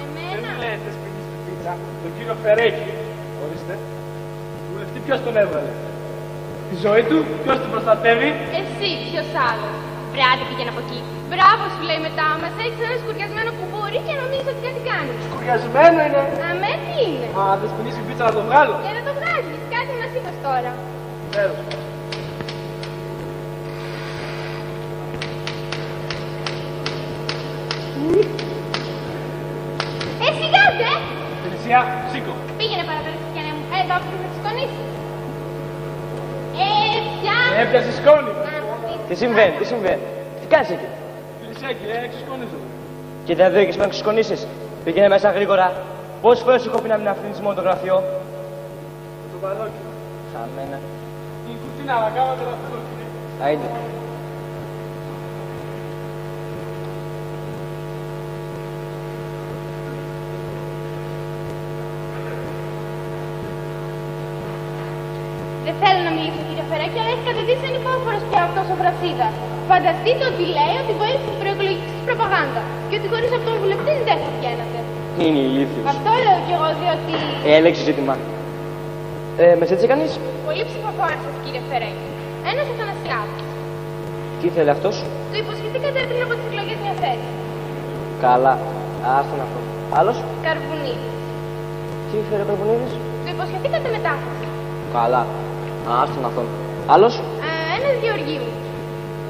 εμένα. Δεν λέτε σπίτι στην πίτσα, τον κύριο Φερέκη. Ορίστε. Βουλευτή ποιος τον έβαλε? Τη ζωή του, ποιος την προστατεύει? Εσύ, ποιος άλλος? Βράδυ πήγαινε από εκεί. Μπράβο σου λέει μετά, μας έχεις ένα σκουριασμένο κουμπούρι και νομίζεις ότι κάτι κάνει. Σκουριασμένο είναι. Αμέ τι είναι. Α, δεν σπινείς η πίτσα να το βγάλω. Και να το βγάζεις, κάτι μας είπες τώρα. Τέλος. Σιγάτε! Φελισία, σήκω. Πήγαινε παραπέρα στη σκηνή μου. Εδώ πρέπει να τη σκονίσεις. Πια. Έπιασε σκόνη. Τι συμβαίνει, τι συμβαίνει? Τι κάνεις εκεί? Φελισία, ξεσκόνιζω. Και δεν δέχεσαι να ξεσκονίσεις. Πήγαινε μέσα γρήγορα. Πόσες φορές σου έχω πει να μην αφήνεις μόνο το γραφείο? Το μπαλόκι. Χαμένα. Η κουτίνα, αλλά κάνω το γραφείο. Άιντε. Δεν θέλω να μιλήσω, κύριε Φερέκη, αλλά έχει κατεδίσει ανυπόφορος πια αυτός ο Βρασίδας. Φανταστείτε ότι λέει ότι βοήθησε την προεκλογική της προπαγάνδα και ότι χωρίς αυτόν βουλευτής δεν θα βγαίνατε. Είναι ηλίθιος. Αυτό λέω κι εγώ, διότι. Έλεξε ζήτημα. Με ζήτησε κανείς? Πολύ ψηφοφόρα σας, κύριε Φερέκη. Ένας Αθανασιάδης. Τι ήθελε αυτός? Του υποσχεθήκατε πριν από τις εκλογές μια θέση. Καλά. Άστον αυτό. Άλλος? Καρβουνίδης. Τι ήθελε ο Καρβουνίδης? Του υποσχεθήκατε μετάφραση. Καλά. Άστον αυτόν. Άλλος? Ένας Γεωργίου.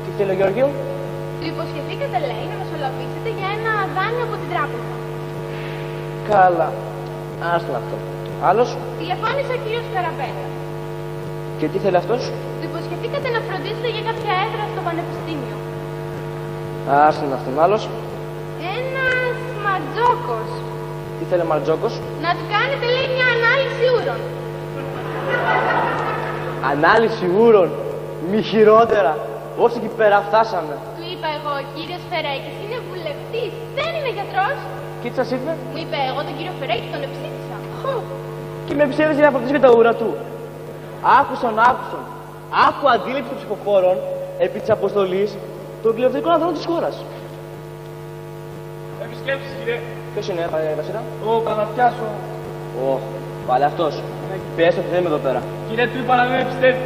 Τι θέλει ο Γεωργίου? Του υποσχεθήκατε, λέει, να μεσολαβήσετε για ένα δάνειο από την τράπεζα. Καλά. Άστον αυτόν. Άλλος? Τηλεφώνησε ο κύριος Καραπέτα. Και τι θέλει αυτός? Του υποσχεθήκατε να φροντίσετε για κάποια έδρα στο πανεπιστήμιο. Άστον αυτόν. Άλλος? Ένας Ματζόκος. Τι θέλει ο Μαρτζόκος? Να του κάνετε, λέει, μια ανάλυση ούρων. Ανάλυση ούρων. Μη χειρότερα. Όσοι εκεί πέρα φτάσαμε. Του είπα εγώ, ο κύριος Φερέκης είναι βουλευτής, δεν είναι γιατρός. Και τι σας είπε? Μου είπε εγώ τον κύριο Φερέκη τον εψήφισα. Και με ψεύδεις για να φροντίσει για τα ούρα του. Άκουσαν. Άκου αντίληψη των ψηφοφόρων επί της αποστολής των κληρευτικών ανθρώπων της χώρας. Επισκέψεις, κύριε. Ποιος είναι, Βασίλα? Ο Παναθιάς ο. Ωχ, πάλι αυτός. Πες ότι δεν είμαι εδώ πέρα. Κύριε, του είπα να μην με πιστεύει.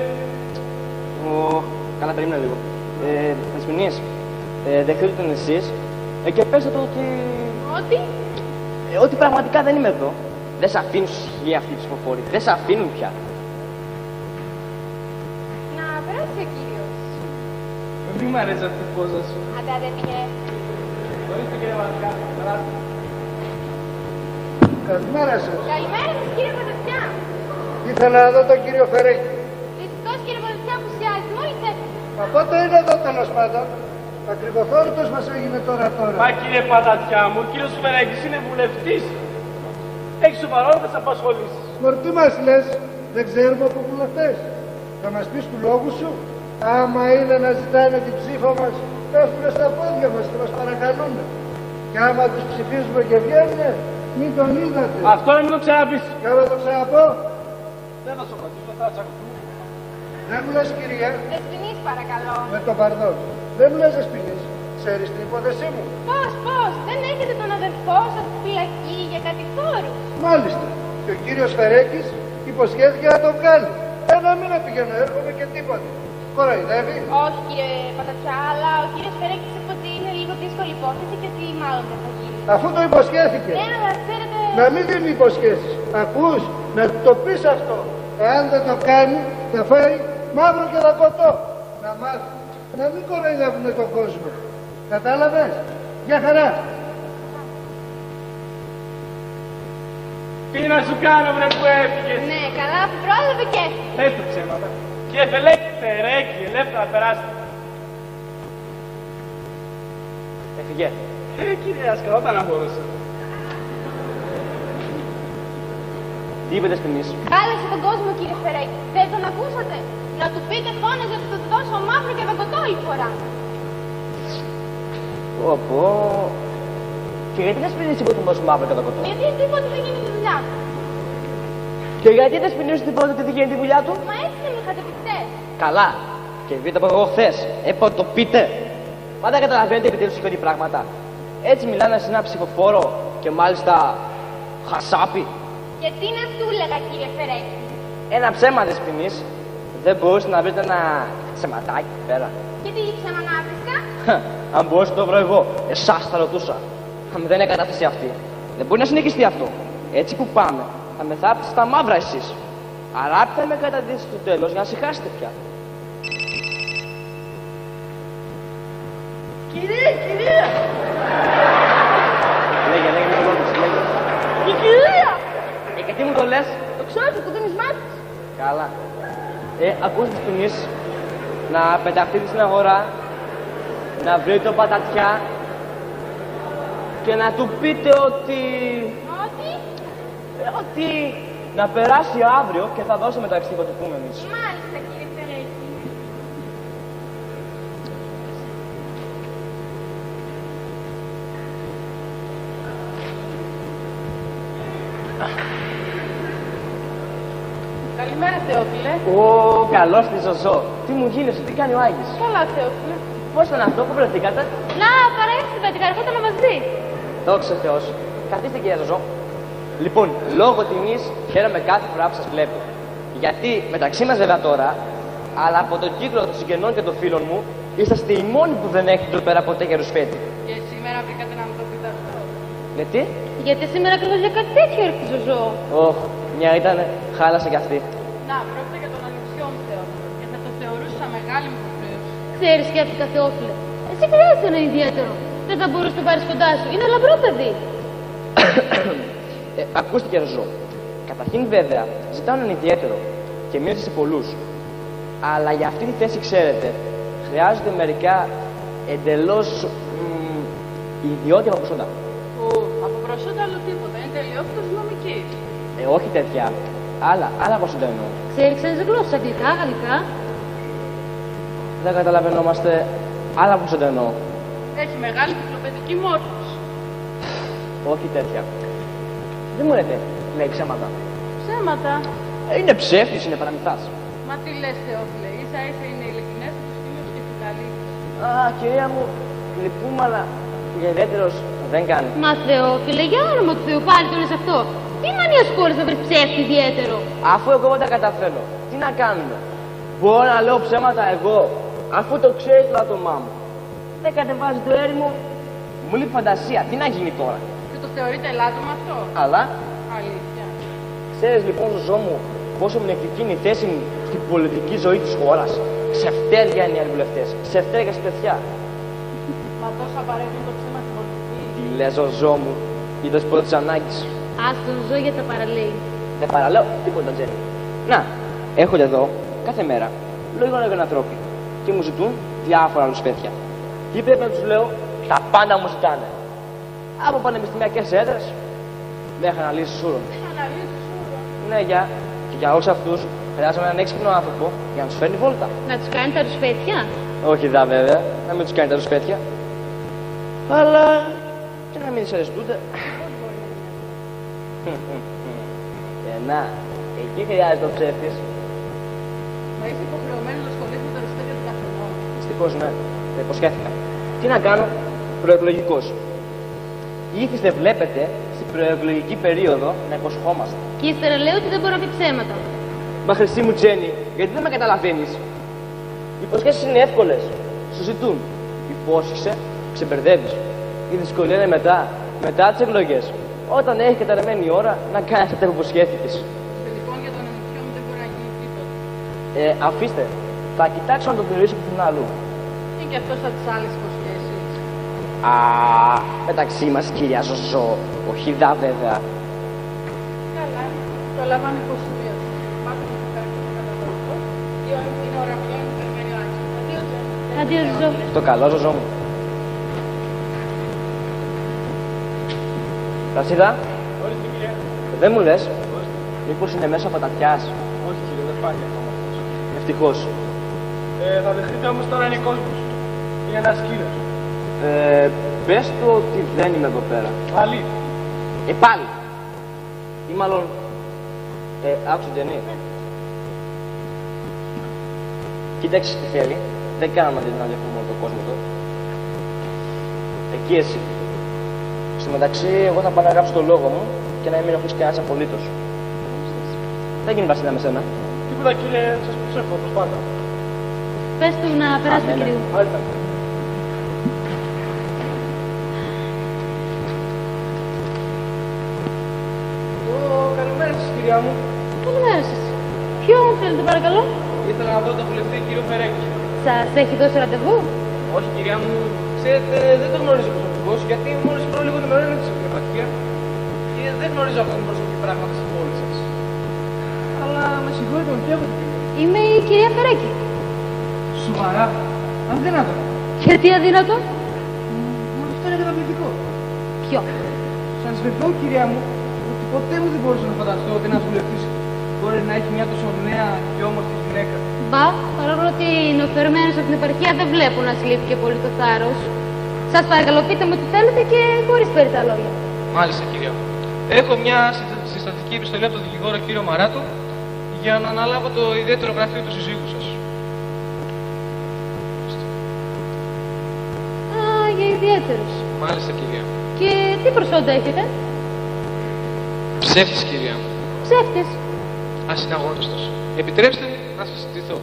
Καλά, περίμενα λίγο. Θεσμηνείς, δεχτείτε τον εσείς και πέστε το ότι... Ότι? Ότι πραγματικά δεν είμαι εδώ. Δεν σ' αφήνουν σιγή αυτοί οι ψηφοφόροι. Δεν σ' αφήνουν πια. Να περάσει ο κύριος. Δεν μ' αρέσει αυτή η πόζα σου. Άντε, πήγαινε. Ορίστε, κύριε Βαρκά. Καλημέρα σας. Καλημέρα σας, κύριε Παντασιά. Ήθελα να δω τον κύριο Φερέκη. Δυστυχώς, κύριε Παντασιά, που σιάζει. Μόλις έφυγε. Μα πότε είναι εδώ τέλος πάντων? Ακριβοθόρητος μας έγινε τώρα. Μα κύριε Πατατιά μου, ο κύριος Φερέκης είναι βουλευτής. Έχει σοβαρότητες απασχολήσεις. Μορτή μας λες, δεν ξέρουμε από βουλευτές. Θα μας πεις του λόγου σου? Άμα είναι να ζητάνε την ψήφο μας, πέφτουν στα πόδια μας και μας παρακαλούν. Και άμα τους ψηφίζουμε και βγαίνουνε, μην τον είδατε. Αυτό να μην το ξαναπείς. Και άμα το ξαναπώ, Δεν θα σου πατήσω, θα τσακωθούμε. δεν μου λες κυρία, Δεσποινής, παρακαλώ. με τον παρδό. Δεν μου λες δεσποινής. Ξέρεις την υπόθεσή μου? Πώς, δεν έχετε τον αδερφό σας στη φυλακή για κατηφόρους. Μάλιστα. Και ο κύριος Φερέκης υποσχέθηκε να το βγάλει. Ένα μήνα πηγαίνω, έρχομαι και τίποτα. Κοροϊδεύει. Όχι, κύριε Πατατιά, αλλά ο κύριος Φερέκης είπε ότι είναι λίγο δύσκολη υπόθεση και ότι μάλλον δεν θα γίνει. Αφού το υποσχέθηκε. Ναι, αλλά ξέρετε. Να μην δίνει υποσχέσεις. Ακούς, να του το πεις αυτό. Εάν δεν το κάνει, θα φάει μαύρο και δακοτό. Να μάθει. Να μην κοροϊδεύουν τον κόσμο. Κατάλαβες? Γεια χαρά. Τι να σου κάνω, βρε, που έφυγες. Ναι, καλά, που πρόλαβε και έφυγε. Πες το ψέματα. Κύριε Φερέκη, ελεύθερα περάστε. Έφυγε. Κύριε Άσκαλα, όταν μπορούσα. Τι είπε δεσποινής? Χάλασε τον κόσμο, κύριε Φερέκη. Δεν τον ακούσατε? Να του πείτε φώναζε ότι θα του δώσω μαύρο και δακοτό όλη φορά. Πω. Και γιατί δεσποινής είπε ότι μου δώσει μαύρο και δακοτό? Γιατί του είπα ότι δεν γίνει τη δουλειά του. Και γιατί δεσποινής του είπε ότι δεν γίνει τη δουλειά του? Μα έτσι δεν είχατε πει χτες. Καλά. Και βγείτε από εγώ χθες. Έπα το πείτε. Μα δεν καταλαβαίνετε επιτέλους συγχωρεί πράγματα. Έτσι μιλάνε σε ένα ψηφοφόρο και μάλιστα χασάπι. Γιατί να του έλεγα, κύριε Φερέκη. Ένα ψέμα δεν σπινείς. Δεν μπορούσε να βρείτε ένα ψεματάκι εκεί πέρα. Και τι ψέμα να βρίσκα. Αν μπορούσα να το βρω εγώ, εσάς θα ρωτούσα. Αν δεν είναι κατάσταση αυτή. Δεν μπορεί να συνεχιστεί αυτό. Έτσι που πάμε, θα με θάψετε στα μαύρα εσείς. Άρα θα με καταντήσετε στο τέλος για να συχάσετε πια. Κυρία! Λέγε, μην το λόγεις, λέγε. Η κυρία! Και τι μου το λες. Το ξέρω, το κουτονισμά της. Καλά. Ακούστε τους να πεταχτείτε στην αγορά, να βρείτε το πατατιά και να του πείτε ότι να περάσει αύριο και θα δώσω μεταξύ θα του πούμε εμείς. Μάλιστα, κύριε Φερέκη. Καλημέρα, Θεόφιλε. Καλώς τη Ζωζό. Τι μου γίνεσαι, τι κάνει ο Άγης. Καλά, Θεόφιλε. Πώς ήταν αυτό, πού βρεθήκατε. Να, παρέξυπνα, ερχόταν μαζί. Δόξα Θεός. Καθίστε κυρία Ζωζό. Λοιπόν, λόγω τιμής χαίρομαι κάθε φορά που σας βλέπω. Γιατί μεταξύ μας βέβαια τώρα, αλλά από τον κύκλο των συγγενών και των φίλων μου, είσαστε οι μόνοι που δεν έχετε εδώ πέρα ποτέ για ρουσφέτη. Και σήμερα βρήκατε να μου το πείτε αυτό. Γιατί? Γιατί σήμερα ακριβώς για κάτι τέτοιο έρχεται η Ζωζό. Μια ήτανε, χάλασε κι αυτή. Να, πρόκειται για τον ανιψιό μου, Θεόφιλε. Και θα το θεωρούσα μεγάλη μου υποχρέωση. Ξέρεις, σκέφτηκα, Θεόφιλε. Εσύ χρειάζεται ένα ιδιαίτερο. Δεν θα μπορείς να το πάρεις κοντά σου. Είναι λαμπρό παιδί. Ακούστε και Ζωζό. Καταρχήν βέβαια, ζητάω έναν ιδιαίτερο και μείωσε σε πολλούς. Αλλά για αυτή τη θέση, ξέρετε, χρειάζονται μερικά εντελώς ιδιότυπα προσόντα. Από προσόντα άλλο τίποτα. Είναι τελειόφυτος νομικής. Όχι τέτοια. Άλλα προσόντα εννοώ. Ξέρεις, ξέρεις γλώσσα, αγγλικά, γαλλικά. Δεν καταλαβαίνόμαστε. Άλλα προσόντα εννοώ. Έχει μεγάλη κυκλοπαιδική μόρφωση. Όχι τέτοια. Δεν μου λέτε, λέει ψέματα. Ψέματα. Είναι ψεύτης, είναι παραμυθάς. Μα τι λες, Θεόφιλε. Ίσα ίσα είναι ειλικρινές του στήλους και φυκαλής. Κυρία μου, λυπούμε, αλλά για ιδιαίτερος δεν κάνει. Μα Θεόφιλε, για όνομα του Θεού, πάλι το λες αυτό. Τι μανία σου χωρίς να βρεις ψεύτη ιδιαίτερο. Αφού εγώ δεν τα καταφέρω, τι να κάνουμε. Μπορώ να λέω ψέματα εγώ, αφού το ξέρεις το άτομά μου. Δεν κατεβάζει το έρημο, μου λείπει φαντασία. Τι να γίνει τώρα. Και το θεωρείτε ελάττωμα αυτό. Αλλά, Αλήθεια. ξέρεις λοιπόν, Ζωζό μου, πόσο μειονεκτική είναι η θέση μου στην πολιτική ζωή της χώρας. Ξεφτέρια είναι οι άλλοι βουλευτές. Ξεφτέρια στη παιδιά. Μα τόσα παρέχουν το ψέμα στην πολιτική. Τι λες, Ζωζό μου, είδες πρώτης ανάγκης. Ας τον ζω για τα παραλέει. Δεν παραλέω τίποτα, Τζένι. Να, έρχονται εδώ κάθε μέρα λόγω λίγων ανθρώπων και μου ζητούν διάφορα άλλους παιδιά. Τι πρέπει να τους λέω, τα πάντα μου ζητάνε. Από πανεπιστημιακές έδρες μέχρι αναλύσεις ούρων. Αναλύσεις όλα. Ναι, και για όλους αυτούς χρειάζομαι έναν έξυπνο άνθρωπο για να τους φέρνει βόλτα. Να τους κάνει τα ρουσφέτια. Όχι δα βέβαια, να μην τους κάνει τα ρουσφέτια. Αλλά και να μην δυσαρεστούνται. Να, εκεί χρειάζεται ο ψεύτης. Μα είσαι υποχρεωμένος να ασχολείσαι με τα ρουσφέτια του καθενός. Δυστυχώς ναι, τα υποσχέθηκα. Τι να κάνω, προεκλογικός. Ήθιστε βλέπετε στην προεκλογική περίοδο να υποσχόμαστε. Και ύστερα λέω ότι δεν μπορώ να πει ψέματα. Μα χρυσή μου Τζένι, γιατί δεν με καταλαβαίνεις. Οι υποσχέσεις είναι εύκολες. Σου ζητούν. Υπόσχεσαι, ξεμπερδεύεις. Η δυσκολία είναι μετά τις εκλογές. Όταν έχει καταρρεμένη η ώρα να κάνεις αυτά που υποσχέθηκες. Λοιπόν, για τον ανιψιό μου δεν μπορεί να γίνει τίποτα. Αφήστε. Θα κοιτάξω να το πληρώσω πουθενά αλλού. Είναι και αυτός από τις άλλες υποσχέσεις. Μεταξύ μας, κυρία Ζωζό. Όχι δα βέβαια. Καλά, το λαμβάνω υποσχεία. Μάθω να το κάνω καταδοχό. Είναι ώρα που είναι περιμένει ο Άκης. Αντίο, Ζωζό. Το καλό, Ζωζό μου. Ρασίδα, Ορίστε κύριε. δεν μου λες, Ορίστε. μήπως είναι μέσα από τα τιάς. Όχι κύριε, δεν πάει ακόμα. Ευτυχώς. Θα δεχτείτε όμως τώρα είναι κόσμος. Είναι ένας κύριος. Πες του ότι δεν είμαι εδώ πέρα. Πάλι. Πάλι. Ή μάλλον, άκουσε Τζενή. Κοίταξε τι θέλει. Δεν κάναμε να διαφημούμε τον κόσμο εδώ. Εκεί εσύ. Στο μεταξύ, εγώ θα πάω να γράψω το λόγο μου και να μην ενοχλήσει κανένας απολύτως. Θα γίνει Βασίλα με σένα. Τίποτα κύριε, σας προσέχω όπως πάντα. Πες του να περάσει το κυρίου. Μάλιστα. Καλημέρα σας κυρία μου. Καλημέρα σας. Ποιον θέλετε παρακαλώ? Ήθελα να δω τον βουλευτή κύριο Φερέκη. Σας έχει δώσει ραντεβού? Όχι κυρία μου, ξέρετε δεν το γνωρίζω προσωπικώς γιατί μόλις πριν λίγο ημερών είναι στην επαρχία και δεν γνωρίζω ακόμη προσωπική πράγματα στην πόλη σας. Αλλά με συγχωρείτε με ποια Είμαι η κυρία Φερέκη. Σοβαρά, αδύνατο. Γιατί αδύνατο? Μα αυτό είναι καταπληκτικό. Ποιο? Σας βεβαιώ κυρία μου ότι ποτέ μου δεν μπορούσα να φανταστώ ότι ένας βουλευτής μπορεί να έχει μια τόσο νέα και όμορφη γυναίκα. Μπα, παρόλο ότι είναι οφερμένος από την επαρχία, δεν βλέπω να συλλήφθη και πολύ το θάρρος. Σας παρακαλώ, πείτε μου τι θέλετε και χωρίς περιττά λόγια. Μάλιστα κυρία μου. Έχω μια συστατική επιστολή από τον δικηγόρο κύριο Μαράτο για να αναλάβω το ιδιαίτερο γραφείο του συζύγου σας. Α, για ιδιαίτερους. Μάλιστα κυρία μου. Και τι προσόντα έχετε? Ψεύτης κυρία μου. Ψεύτης. Ασυναγώνιστος. Επιτρέψτε να σας συστηθώ.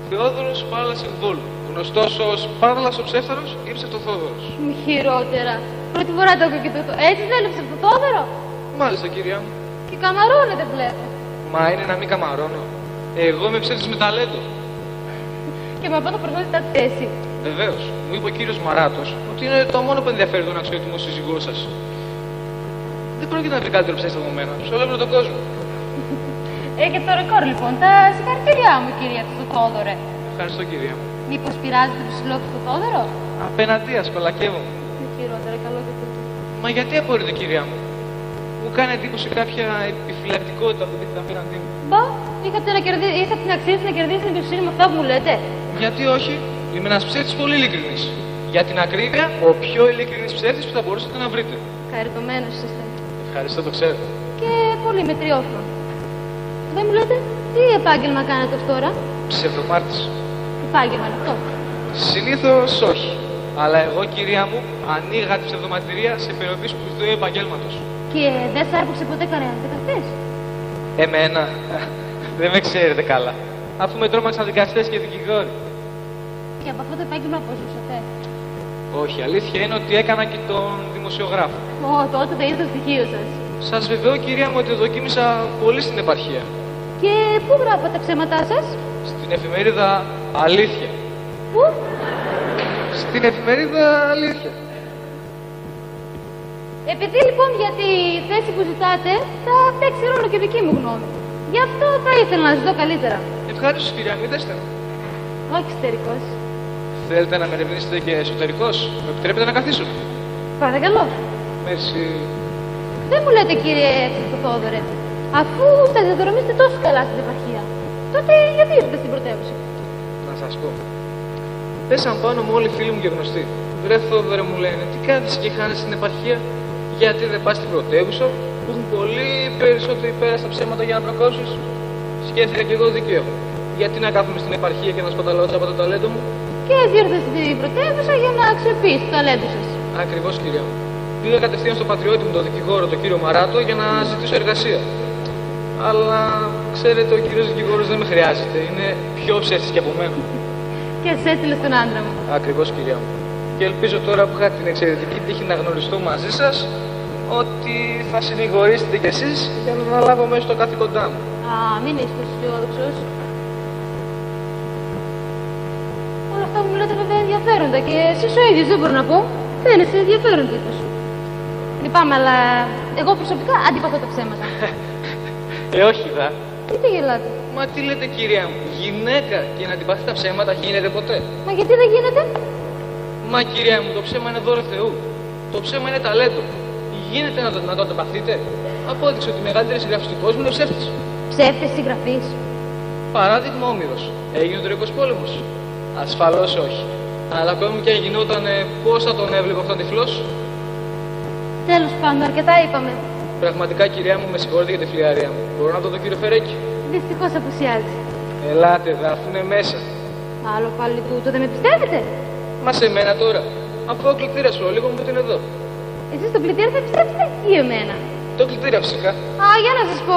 Θεόδωρος Πάλας Εκβόλου, γνωστός ως Παύλας ο Ψεύταρος ή Ψευτοθόδωρος. Μη χειρότερα. Πρώτη φορά το έχω και τούτο. Έτσι δεν είναι ψευτοθόδωρο? Μάλιστα κυρία μου. Και καμαρώνετε βλέπω. Μα είναι να μην καμαρώνω. Εγώ είμαι ψεύτης με ταλέντο. Και με αυτό το προσόντα κοιτάτε εσύ. Βεβαίως. Μου είπε ο κύριος Μαράτος ότι είναι το μόνο που ενδιαφέρει τον αξιότιμο σύζυγό σας. Δεν πρόκειται να βρει καλύτερο ψεύτη από μένα. Σε όλο τον κόσμο. Και το ρεκόρ λοιπόν. Τα συγχαρητήριά μου, κυρία Ψευτοθόδωρε. Ευχαριστώ κυρία μου. Μήπως πειράζετε το συλλόγου του Θόδωρο? Απέναντί, ασκολακεύομαι. Μη χειρότερα, καλό και τούτο. Μα γιατί απορείτε κυρία μου. Μου κάνει εντύπωση κάποια επιφυλακτικότητα που δείχνει απέναντί μου. Μπα, είχατε την αξία να κερδίσετε την εμπιστοσύνη με αυτά που μου λέτε. Γιατί όχι, είμαι ένας ψεύτης πολύ ειλικρινής. Για την ακρίβεια, ο πιο ειλικρινής ψεύτης που θα μπορούσατε να βρείτε. Χαριτωμένος είστε. Ευχαριστώ, το ξέρω. Και πολύ μετριόφρον. Δεν μου λέτε, τι επάγγελμα κάνετε ως τώρα? Ψευδομάρτης. Επάγγελμα είναι αυτό? Συνήθως όχι. Αλλά εγώ, κυρία μου, ανοίγα τη ψευδομαρτυρία σε περιοχή σπουδαίου επαγγέλματος. Και δεν σ' άρπαξε ποτέ κανένας δικαστής? Εμένα, δεν με ξέρετε καλά. Αφού με τρόμαξαν δικαστές και δικηγόροι. Και από αυτό το επάγγελμα πώς ζούσατε? Όχι, αλήθεια είναι ότι έκανα και τον δημοσιογράφο. Τότε δεν είδα το στοιχείο σας. Σας βεβαιώ, κυρία μου, ότι δοκίμησα πολύ στην επαρχία. Και πού γράφατε τα ψέματά σας? Στην εφημερίδα Αλήθεια. Πού? Στην εφημερίδα Αλήθεια. Επειδή λοιπόν για τη θέση που ζητάτε θα παίξει ρόλο και δική μου γνώμη. Γι' αυτό θα ήθελα να ζητώ καλύτερα. Ευχαριστώ, κυρία μου, δέστε με. Όχι εξωτερικός. Θέλετε να με ερευνήσετε και εσωτερικός? Με επιτρέπετε να καθίσω? Παρακαλώ. Merci. Δεν μου λέτε κύριε Ψευτοθόδωρε, αφού σταδιοδρομήσετε τόσο καλά στην επαρχία, τότε γιατί ήρθατε στην πρωτεύουσα? Να σας πω. Πέσαν πάνω μου όλοι οι φίλοι μου και γνωστοί. Βρε Θόδωρε, μου λένε, τι κάνεις και χάνεις στην επαρχία? Γιατί δεν πας στην πρωτεύουσα που έχουν πολύ περισσότερη πέρα στα ψέματα για να προκόψεις? Σκέφτηκα και εγώ δίκιο έχω. Γιατί να κάθομαι στην επαρχία και να σπαταλώσω από το ταλέντο μου? Και έτσι ήρθατε στην πρωτεύουσα για να αξιοποιήσετε το ταλέντο σας. Ακριβώς, κυρία μου. Πήγα κατευθείαν στον πατριώτη μου, τον δικηγόρο, τον κύριο Μαράτο, για να ζητήσω εργασία. Αλλά ξέρετε, ο κύριος δικηγόρος δεν με χρειάζεται. Είναι πιο ψεύτης και από μένα. Και σε έστειλε στον άντρα μου. Ακριβώς, κυρία μου. Και ελπίζω τώρα που είχα την εξαιρετική τύχη να γνωριστώ μαζί σας, ότι θα συνηγορήσετε κι εσείς για να αναλάβω μέσα στο καθήκοντά μου. Α, μην είστε τόσο αισιόδοξος. Όλα αυτά που μου λέτε βέβαια ενδιαφέροντα και εσείς ο ίδιος δεν μπορώ να πω. Φαίνεσαι ενδιαφέρον τύπος. Λυπάμαι, αλλά εγώ προσωπικά αντιπαθώ τα ψέματα. Όχι, δα. Γιατί γελάτε? Μα τι λέτε, κυρία μου, γυναίκα και να αντιπαθεί τα ψέματα γίνεται ποτέ? Μα γιατί δεν γίνεται? Μα κυρία μου, το ψέμα είναι δώρο Θεού. Το ψέμα είναι ταλέντο. Γίνεται να το ανταπαθείτε? Απόδειξε ότι η μεγαλύτερη συγγραφή του κόσμου είναι ψεύτης. Ψεύτης συγγραφής. Παράδειγμα, Όμηρος. Έγινε ο Τρոικός Πόλεμος? Ασφαλώς όχι. Αλλά ακόμη και αν γινόταν, πώς θα τον έβλεπε αυτόν τυφλός? Τέλος πάντων, αρκετά είπαμε. Πραγματικά, κυρία μου, με συγχωρείτε για τη φλιαρία μου. Μπορώ να δω τον κύριο Φερέκη? Δυστυχώς απουσιάζει. Ελάτε, θα έρθουνε μέσα. Άλλο πάλι τούτο, δεν με πιστεύετε? Μα σε μένα τώρα. Αφού ο κλητήρας σου, λίγο μου την εδώ. Εσείς στο πλυντήριο θα επιστρέψετε ή εμένα? Το κλητήριο φυσικά. Α, για να σας πω.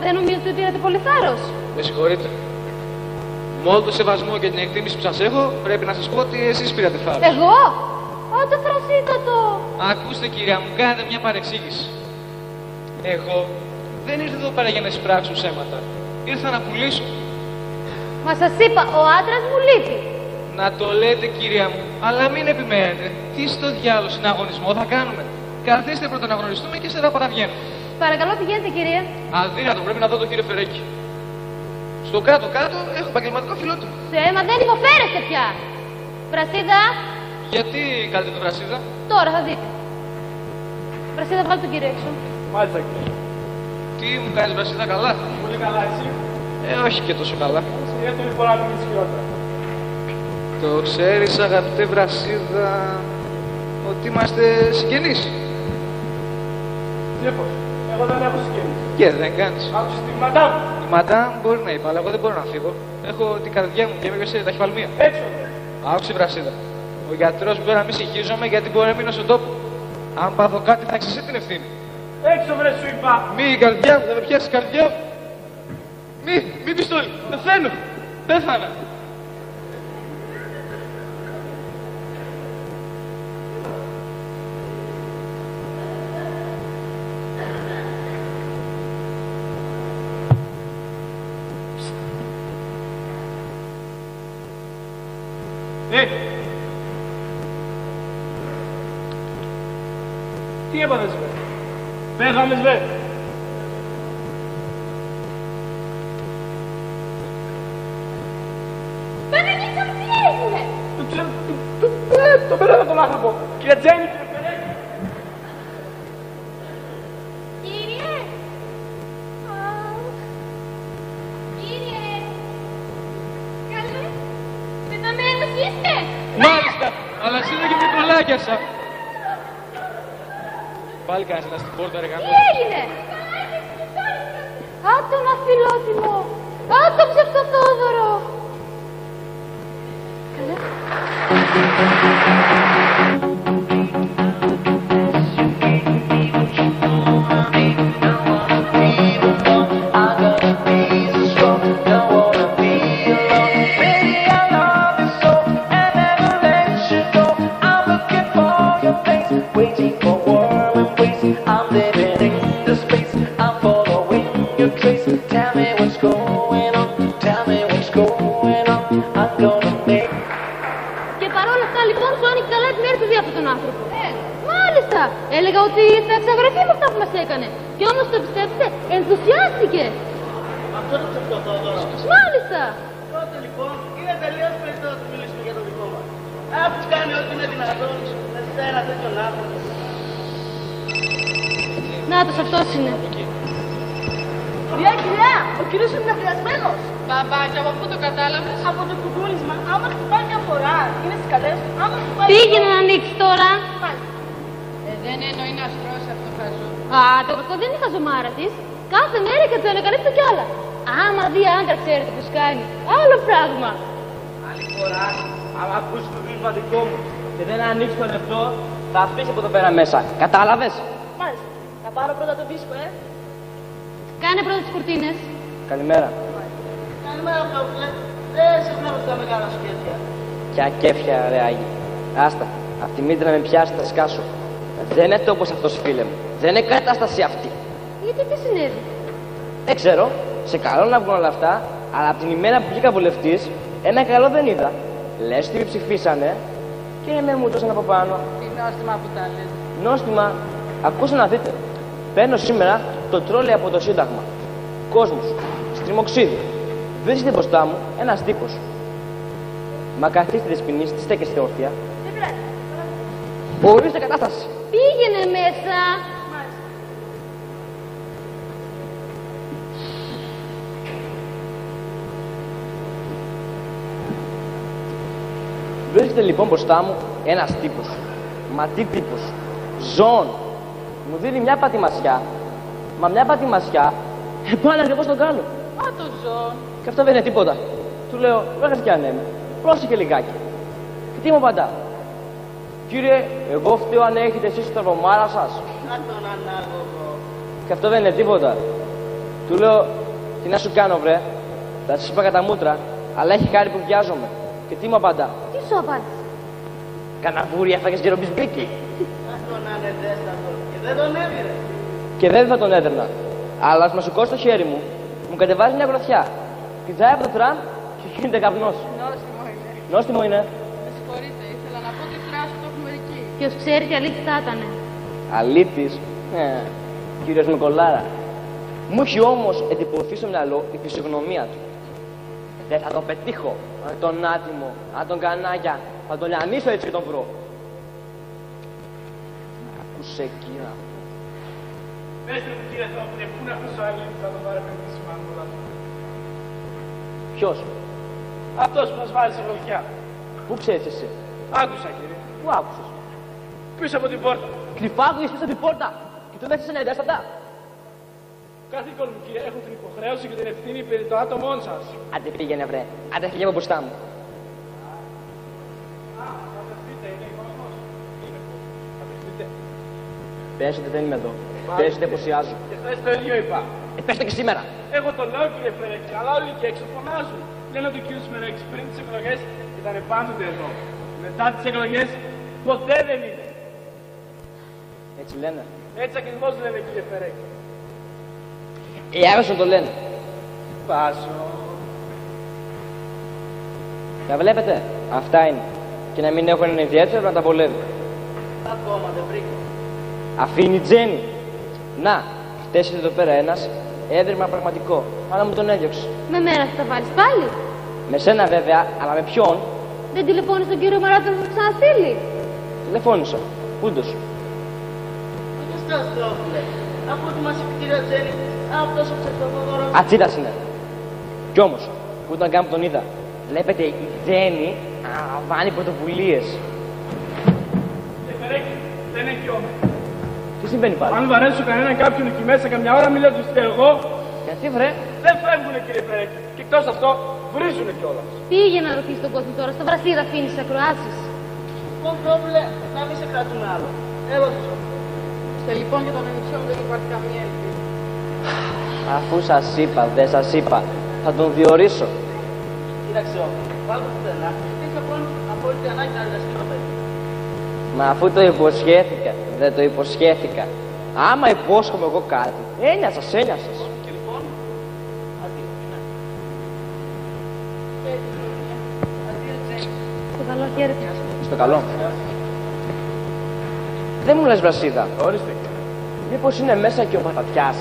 Δεν νομίζετε ότι πήρατε πολύ θάρρος? Με συγχωρείτε. Με όλο το σεβασμό και την εκτίμηση που σας έχω, πρέπει να σας πω ότι εσείς πήρατε θάρρος. Εγώ? Α, το φρασίδατο. Ακούστε κυρία μου, κάνετε μια παρεξήγηση. Εγώ δεν ήρθα εδώ πέρα για να εισπράξω ψέματα. Ήρθα να πουλήσω. Μα σας είπα, ο άντρας μου λείπει. Να το λέτε κυρία μου, αλλά μην επιμένετε. Τι στο διάλογο συναγωνισμό θα κάνουμε? Καθίστε πρώτα να γνωριστούμε και σε θα παραβγαίνω. Παρακαλώ, πηγαίνετε, κυρία. Αδύνατο, πρέπει να δω τον κύριο Φερέκη. Στο κάτω-κάτω έχω επαγγελματικό φιλότιμο. Μα δεν υποφέρεστε πια. Βρασίδα. Γιατί κάνετε το βρασίδα? Τώρα θα δείτε. Βρασίδα, βγάλει τον κύριο έξω. Μάλιστα, κύριε. Τι μου κάνεις βρασίδα, καλά? Πολύ καλά, εσύ. Όχι και τόσο καλά. Συνήθω λοιπόν να μην χειρότερα. Το ξέρεις, αγαπητέ βρασίδα, ότι είμαστε συγγενείς? Λοιπόν, εγώ δεν έχω συγγενείς. Και δεν κάνεις. Άκουσες τη μαντάμ. Η μαντάμ μπορεί να είπα, αλλά εγώ δεν μπορώ να φύγω. Έχω την καρδιά μου και είμαι σε ταχυφαλμία. Έξω. Άκουσε βρασίδα. Ο γιατρός μου τώρα να μην συγχύζομαι γιατί μπορεί να μείνω στον τόπο. Αν πάθω κάτι θα έχεις εσύ την ευθύνη. Έξω, βρε, σου είπα. Μη η καρδιά μου, δεν με πιάσεις η καρδιά μου. Μη πιστόλι, πεθαίνω. Πέθανα. Τι έπαθες, βε? Πέθανες, βε? Παναγίτσα μου, τι έγινε? Το ξέρω, το πέθανα τον άνθρωπο. Κύριε Τζένι, κύριε Φερέκη. Κύριε. Κύριε. Καλέ. Πεθαμένος είστε? Μάλιστα, αλλά εσύ δεν και με κολλάκιασα. Πάλι κάνεις ένα στην πόρτα, ρε Τι γαμώ. έγινε? Άτομα φιλότιμο. Άτοψε το Θόδωρο. Καλέ. Και παρόλα αυτά λοιπόν σου άνοιξε καλά την έρθει από τον άνθρωπο. Μάλιστα! Έλεγα ότι θα εξαγραφεί με αυτά που μας έκανε. Και όμως το πιστέψτε, ενθουσιάστηκε. Αυτό είναι το ψευτό τώρα. Μάλιστα! Τότε λοιπόν είναι τελείως περιττό να του μιλήσουμε για το δικό μας. Άπτης κάνει ό,τι είναι δυνατόν σε ένα τέτοιον άνθρωπο. Νάτος, αυτός είναι. Κυρία, ο κύριος είναι νευριασμένος. Μπαμπάκια, από πού το κατάλαβες? Από το κουκούλισμα, άμα χτυπάει μια φορά, είναι στις καλές, άμα χτυπάει... Πήγαινε να ανοίξει τώρα. Δεν εννοεί να στρώσει αυτό το χαζό. Α, το κακό δεν είναι η χαζομάρα της. Κάθε μέρα και του ανακαλύπτω κι άλλα. Άμα δει άντρα, ξέρετε πως κάνει. Άλλο πράγμα. Άλλη φορά, άμα ακούσει το βήμα δικό μου και δεν ανοίξει το λεπτό, θα αφήσει από εδώ πέρα μέσα. Κατάλαβες? Μάλιστα, θα πάρω πρώτα το δίσκο, Κάνε πρώτα τις κουρτίνες. Καλημέρα. Καλημέρα, Παύλε. Σε γνώμη τα μεγάλα σου κέφια. Ποια κέφια, ρε Άγι. Άστα, απ' τη μήτρα με πιάσει θα σκάσω. Δεν είναι τόπος αυτός, φίλε μου. Δεν είναι κατάσταση αυτή. Γιατί τι συνέβη? Δεν ξέρω. Σε καλό να βγουν όλα αυτά, αλλά από την ημέρα που βγήκα βουλευτής, ένα καλό δεν είδα. Λες τι με ψηφίσανε και με μου τόσαν από πάνω. Τι νόστιμα που τα λες. Νόστιμα, ακούστε να δείτε. Παίρνω σήμερα το τρόλι από το Σύνταγμα. Κόσμος, στριμοξίδι. Βρίσκεται μπροστά μου ένας τύπος. Μα καθίστε δεσποινής, τι στέκεστε όρθια. Ορίστε κατάσταση. Πήγαινε μέσα. Βρίσκεται λοιπόν μπροστά μου ένας τύπος. Μα τι τύπος. Ζώων. Μου δίνει μια πατημασιά. Μα μια πατημασιά. Επάνω πώς τον κάνω. Α, το ζω. Και αυτό δεν είναι τίποτα. Του λέω, βράχες κι αν είμαι. Πρόσεχε λιγάκι. Και τι μου απαντά. Κύριε, εγώ φταίω αν έχετε εσείς το τραβομάρα σας. Να τον ανάγωγο. Και αυτό δεν είναι τίποτα. Του λέω, τι να σου κάνω, βρε. Θα σας είπα κατά μούτρα, αλλά έχει χάρη που βιάζομαι. Και τι μου απαντά. Τι σου απάντησε? Καναβούρι έφαγες γερομπισμπίκι. Να τον ανεδέστατο. Και δεν τον έδιρε. Και δεν θα τον έδερνα. Αλλά ας μα σηκώσει το χέρι μου, μου κατεβάζει μια γροθιά. Κοιτάει από το τραμ και γίνεται καπνός. Νόστιμο είναι. Νόστιμο είναι. Με συγχωρείτε, ήθελα να πω ότι η φράση το έχουμε εκεί. Ποιος ξέρει τι αλήθεια θα ήταν. Αλήτης. Κύριος Μικολάρα. Μου έχει όμως εντυπωθεί στο μυαλό η φυσιογνωμία του. Δεν θα τον πετύχω. Αν τον άτιμο, αν τον κανάγια, θα τον λιανίσω έτσι και τον βρω. Άκουσε κύρα. Πέστε μου κύριε Θεόπουλε, πού είναι αυτός ο αλήτης να τον παραπέμπτει μανούλα του. Ποιος? Αυτός που μας βάλει σε γροθιά. Πού ξέρεις εσύ? Άκουσα κύριε. Πού άκουσες? Πίσω από την πόρτα. Κρυφάγωγες πίσω από την πόρτα και του δέχεσαι ενεντέστατα. Καθήκον μου κύριε, έχω την υποχρέωση και την ευθύνη περί το άτομό σας. Άντε πήγαινε βρε, άντε φύγε από μπροστά μου. Φανταστείτε, είναι κόσμος. Είναι κόσμος. Φανταστείτε. Πες ότι δεν είμαι εδώ. Πες ότι αποσιάζω. Και χθες το ίδιο είπα. Πες το και σήμερα. Εγώ το λέω κύριε Φερέκη, αλλά όλοι και έξω φωνάζουν. Λένε ότι ο κύριος Φερέκης πριν τις εκλογές ήταν πάντοτε εδώ. Μετά τις εκλογές ποτέ δεν είναι. Έτσι λένε. Έτσι ακριβώς λένε κύριε Φερέκη. Οι Άγωσον το λένε. Πάσο. Τα βλέπετε. Αυτά είναι. Και να μην έχουν ένα ιδιαίτερο να τα βολεύει. Ακόμα δεν βρήκα. Αφήνει Τζένι. Να, χτες ήρθε εδώ πέρα ένας, έδρυμα πραγματικό. Αλλά μου τον έδιωξε. Με μέρα θα τα βάλεις πάλι. Με σένα βέβαια, αλλά με ποιον? Δεν τηλεφώνεις τον κύριο Μαράτο να το ξαναστείλει. Τηλεφώνησα. Πούντος. Ούτε Στρασδρόφιλε. Αφού ότι μας είπε η κυρία Τζέννη, αυτός ο ψευτοδόρος. Ατσίτας είναι. Κι όμως, που ήταν καν που τον είδα. Βλέπετε, η Τζένι αναλαμβάνει πρωτοβουλίες. Κύριε Φερέκη, δεν εγγυώμαι. Τι συμβαίνει πάλι? Αν βαρέσω κανέναν κάποιον εκεί μέσα καμιά ώρα, μην λέω ότι είστε εγώ. Γιατί βρε? Δεν φεύγουνε κύριε Φερέκη. Και εκτός αυτό, βρίζουνε κιόλας. Πήγε να ρωτήσει τον κόσμο τώρα, στο Βρασίδα αφήνεις τις ακροάσεις. Κοντόβουλε, να μην σε κρατούμε άλλο. Έλα σου. Στο λοιπόν για τον ανιψιό μου δεν υπάρχει καμία ελπίδα. Αφού σας είπα, δεν σας είπα, θα τον διορίσω. Κοίταξε όμω. Βάλτε το πουθενά. Είχα απόλυτη ανάγκη να εργαστεί το παιδί. Μα αφού το υποσχέθηκα, δεν το υποσχέθηκα. Άμα υπόσχομαι εγώ κάτι, ένιασας. Και λοιπόν, αντίο. Αντίο, Τζέννη. Στο καλό χαίρετε. Στο καλό. Δεν μου λες Βρασίδα, Ορίστε. μήπως είναι μέσα και ο Πατατιάς?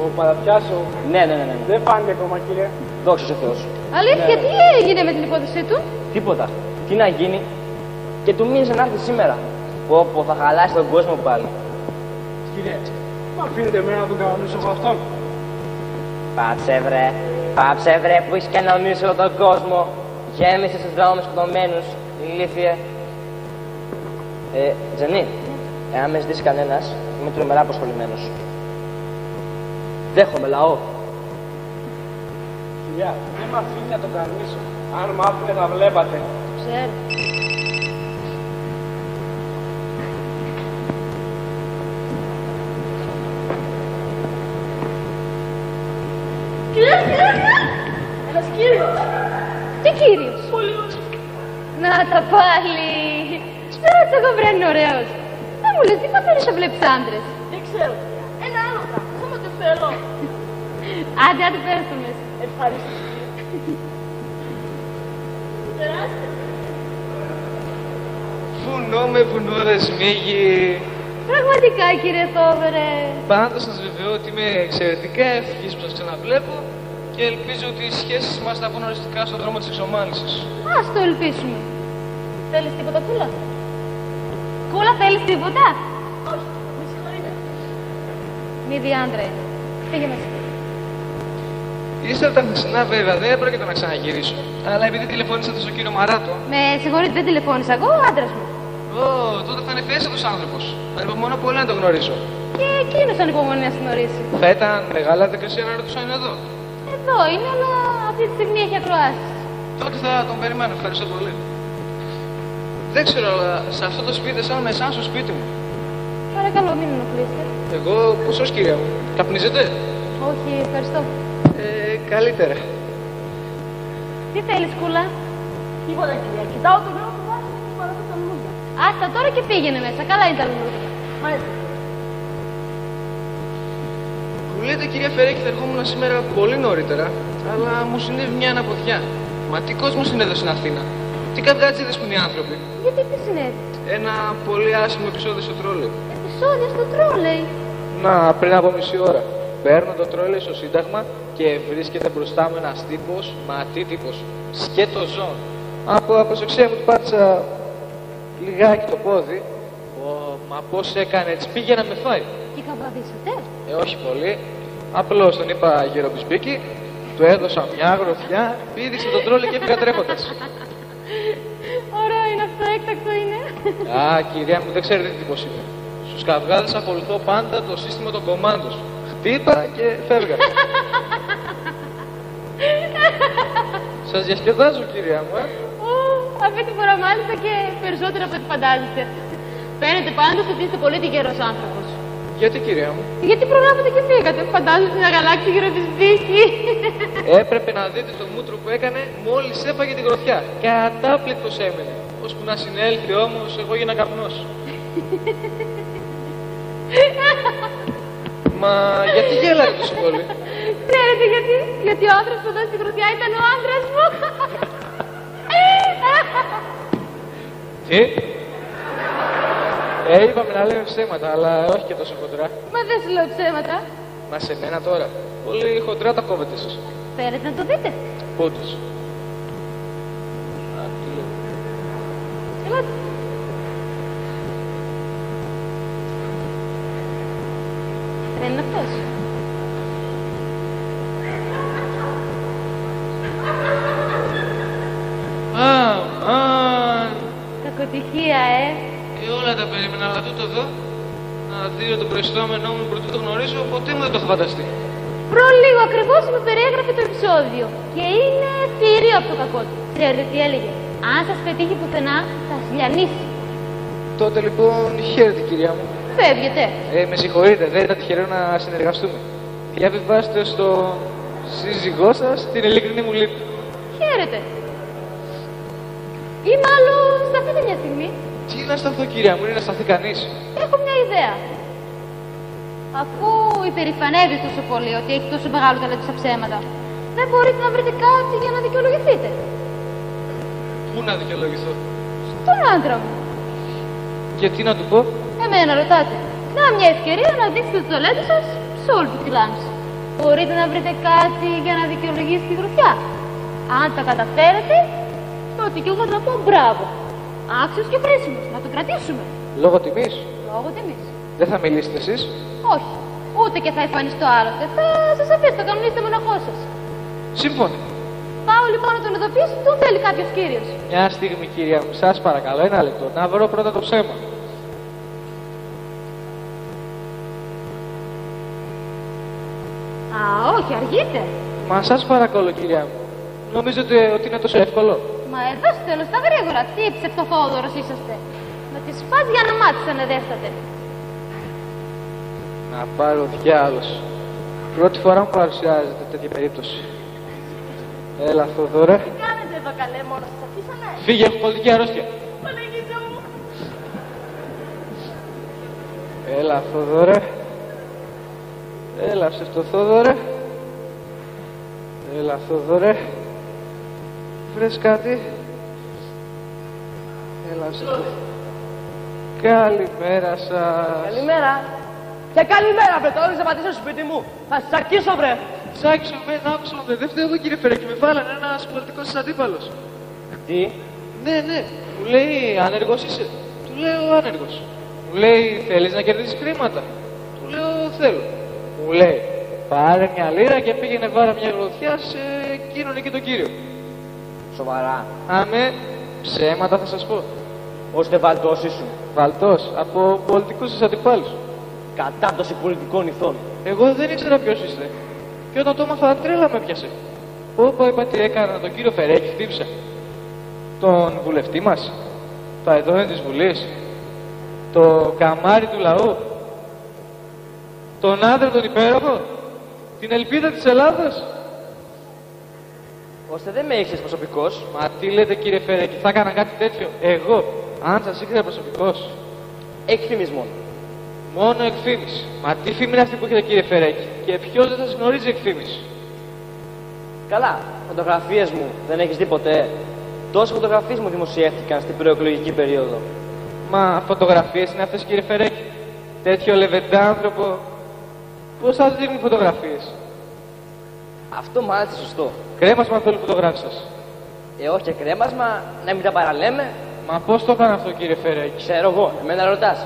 Ο Παραπιάσο Ναι. δεν φάνηκε ακόμα κύριε. Δόξα σε Θεός. Αλήθεια, τι έγινε με την υπόθεσή του? Τίποτα. Τι να γίνει. Και του μίλησε να έρθει σήμερα. Πω, θα χαλάσει τον κόσμο πάλι. Κύριε, μα αφήνετε εμένα να τον κανονίσω από αυτόν. Πάψε βρε που είσαι κανονίσει όλο τον κόσμο. Γέμισε στους δρόμους σκοτωμένους, ηλίθιε. Τζενή, εάν με ζητήσει κανένας, είμαι τρομερά αποσχολημένος. Δέχομαι λαό. Κυρία, δεν με αφήνει να τον κανονίσω. Αν μ' άφηνε θα βλέπατε. Ξέρω. Ένας κύριος. Τι κύριος? Πολύ ωραίος. Να τα πάλι. Έτσι εγώ βρε είναι ωραίος. Δεν μου λες, τι πατέρες θα βλέπεις άντρες? Δεν ξέρω. Ένα άλλο πράγμα. Само το θέλω. Άντε πέρας το μέσα. Ευχαριστώ. Περάστε. Βουνό με βουνό δεσμίγει. Πραγματικά κύριε Θόβερε. Πάντως σας βεβαιώ ότι είμαι εξαιρετικά ευτυχής που σας ξαναβλέπω και ελπίζω ότι οι σχέσεις μας θα βγουν οριστικά στον δρόμο της εξομάλυνσης. Ας το ελπίσουμε. Θέλεις τίποτα κούλα? Κούλα θέλεις τίποτα? Όχι, με συγχωρείτε. Μη διάντρα είναι. Πήγε μέσα. Ύστερα τα χθεσινά βέβαια δεν έπρεπε να ξαναγυρίσω. Αλλά επειδή τηλεφώνησατε στον κύριο Μαράτο. Με συγχωρείτε, δεν τηλεφώνησα εγώ, ο άντρας μου. Ω, τότε θα είναι φέσατος άνθρωπος. Ανυπομονώ πολύ να τον γνωρίσω. Και εκείνος ανυπομονεί να στην ορίσει. Θα ήταν μεγάλα δικαιοσύνη να ρωτούσα είναι εδώ. Εδώ είναι, αλλά αυτή τη στιγμή έχει ακροάσεις. Τότε θα τον περιμένω. Ευχαριστώ πολύ. Δεν ξέρω, αλλά σε αυτό το σπίτι σαν εσά στο σπίτι μου. Παρακαλώ, μην ενοχλήσετε. Εγώ ποσός, κυρία μου. Καπνίζετε? Όχι, ευχαριστώ. Καλύτερα. Τι θέλεις, κούλα? Τίποτα, κυρία. Κοιτάω το νέο που βάζει και παραδεί τα λουλούδια. Άστα τώρα και πήγαινε μέσα. Καλά είναι τα λουλούδια. Μάλιστα. Μου λέτε, κυρία Φερέκη, θα ερχόμουν σήμερα πολύ νωρίτερα, αλλά μου συνέβη μια αναποδιά. Μα τι κόσμο είναι εδώ στην Αθήνα. Τι καυγάτζιδες που είναι οι άνθρωποι. Γιατί τι συνέβη? Ένα πολύ άσχημο επεισόδιο στο τρόλεϊ. Επεισόδιο στο τρόλεϊ. Να, πριν από μισή ώρα. Παίρνω το τρόλεϊ στο Σύνταγμα και βρίσκεται μπροστά μου ένας τύπος, μα τι τύπος, σκέτο ζώων. Από αποσεξία μου του πάτησα λιγάκι το πόδι. Μα πώς έκανε, έτσι πήγε να με φάει. Και καβαδίσατε? Όχι πολύ. Απλώς τον είπα γερομπισπίκι, του έδωσα μια γροθιά, πήδηξε τον τρόλεϊ και έφυγα τρέχοντας. Ωραίο είναι αυτό, έκτακτο είναι. Α, κυρία μου, δεν ξέρετε τι τύπος είναι. Στους καυγάδες ακολουθώ πάντα το σύστημα των κομμάντων. Χτύπα και φεύγα. Σας διασκεδάζω, κυρία μου, Αυτή τη φορά μάλιστα και περισσότερο από ό,τι φαντάζεστε. Φαίνεται πάντως ότι είστε πολύ τυχερός άνθρωπος. Γιατί, κυρία μου? Γιατί προλάβατε και φύγατε. Φαντάζεστε να γαλάξει γύρω τη σπίτι. Έπρεπε να δείτε το μούτρο που έκανε μόλις έφαγε την γροθιά. Κατάπληκτος έμενε. Ώσπου να συνέλθει όμως, εγώ γίνα καπνός. Μα γιατί γέλατε τόσο πολύ? Ξέρετε γιατί? Γιατί ο άντρας που δώσει τη γροθιά ήταν ο άντρας μου. Τι? Είπαμε να λέμε ψέματα, αλλά όχι και τόσο χοντρά. Μα δεν σου λέω ψέματα. Μα σε μένα τώρα. Πολύ χοντρά τα κόβετε εσείς. Θέλετε να το δείτε? Πόντως. Ελάτε. Δεν είναι αυτός. Κακοτυχία, Όλα τα περίμενα, αλλά τούτο εδώ, να δει το προϊστόμενό μου πρωτού το γνωρίζω, ποτέ μου δεν το έχω φανταστεί. Προλίγο ακριβώς μου περιέγραφε το επεισόδιο. Και είναι θηρίο από το κακό του. Ξέρετε τι έλεγε? Αν σας πετύχει πουθενά, θα σας λιανίσει. Τότε λοιπόν, χαίρετε, κυρία μου. Φεύγετε. Με συγχωρείτε, δεν ήταν τυχερό να συνεργαστούμε. Διαβιβάστε στο σύζυγό σας την ειλικρινή μου λύπη. Χαίρετε. Ή μάλλον σταθείτε μια στιγμή. Τι να σταθώ, κυρία μου, είναι να σταθεί κανείς? Έχω μια ιδέα. Αφού υπερηφανεύει τόσο πολύ ότι έχει τόσο μεγάλο ταλέντο στα ψέματα, δεν μπορείτε να βρείτε κάτι για να δικαιολογηθείτε? Πού να δικαιολογηθώ? Στον άντρα μου. Και τι να του πω? Εμένα ρωτάτε. Να μια ευκαιρία να δείξετε το ταλέντο σας σε όλη τη λάμψη. Μπορείτε να βρείτε κάτι για να δικαιολογήσετε τη γροθιά? Αν τα καταφέρετε, τότε κι εγώ θα πω μπράβο. Άξιος και χρήσιμος, να το κρατήσουμε. Λόγω τιμής? Λόγω τιμής. Δεν θα μιλήσετε εσείς? Όχι. Ούτε και θα εμφανιστώ άλλοτε. Θα σας αφήσω, το κανονίστε μοναχό σας. Σύμφωνοι. Πάω λοιπόν να τον ειδοποιήσω, τον θέλει κάποιος κύριος. Μια στιγμή, κυρία μου, σας παρακαλώ, ένα λεπτό, να βρω πρώτα το ψέμα. Α, όχι, αργείτε. Μα σας παρακαλώ, κυρία μου. Νομίζετε ότι είναι τόσο εύκολο? Μα εδώ στο τέλος τα γρήγορα. Τι ψευτοθόδωρος είσαστε. Με τις φας για να μάθεις ανεδέστατε. Να πάρω διάλος. Πρώτη φορά μου παρουσιάζεται τέτοια περίπτωση. Έλα, Θοδωρέ. Τι κάνετε εδώ, καλέ, μόνο σας αφήσανε? Φύγε, έχω πολιτική αρρώστια. Παναγίτσα μου. Έλα, Θοδωρέ. Έλα, Θοδωρέ. Έλα, Θοδωρέ. Βρες κάτι? Έλα, Καλημέρα σας. Καλημέρα. Και καλημέρα, βρε, τώρα θα πατήσω στο σπίτι μου. Θα σας τσακίσω, βρε. Τσάκισο με, άκουσα με. Δεν φταίω εγώ, κύριε Φερέκη. Με βάλανε ένας πολιτικός σας αντίπαλος. Τι? Ναι, ναι. Μου λέει, άνεργος είσαι? Του λέω, άνεργος. Μου λέει, θέλεις να κερδίσεις χρήματα? Του λέω, θέλω. Μου λέει, πάρε μια λίρα και πήγαινε βάρα μια γροθιά σε εκείνον εκεί τον κύριο. Σοβαρά? Αμέ, ψέματα θα σας πω. Ώστε βαλτός ήσουν. Βαλτός, από πολιτικούς σας αντιπάλους. Κατάπτωση πολιτικών ηθών. Εγώ δεν ήξερα ποιος είστε. Και όταν το έμαθα, τρέλα με πιάσε. Όπα, είπα τι έκανα, τον κύριο Φερέκη χτύπησα. Τον βουλευτή μας. Το αηδόνι της Βουλής, το καμάρι του λαού, τον άντρα τον υπέροχο, την ελπίδα της Ελλάδας. Ώστε δεν με ήξερες προσωπικός. Μα τι λέτε κύριε Φερέκη, θα έκανα κάτι τέτοιο εγώ, αν σας ήξερα προσωπικός. Εκφήμης μόνο. Μόνο εκφήμης. Μα τι φήμη είναι αυτή που έχετε κύριε Φερέκη, και ποιος δεν σας γνωρίζει εκφήμης. Καλά, φωτογραφίες μου δεν έχεις δει ποτέ? Τόσες φωτογραφίες μου δημοσιεύτηκαν στην προεκλογική περίοδο. Μα φωτογραφίες είναι αυτές κύριε Φερέκη? Τέτοιο λεβεντάνθρωπο, πώς θα δίνουν φωτογραφίες? Αυτό μάλιστα σωστό. Κρέμασμα θέλουν φωτογράφοι σας. Όχι και κρέμασμα, να μην τα παραλέμε. Μα πώς το έκανα αυτό κύριε Φερέκη? Ξέρω εγώ, εμένα ρωτάς.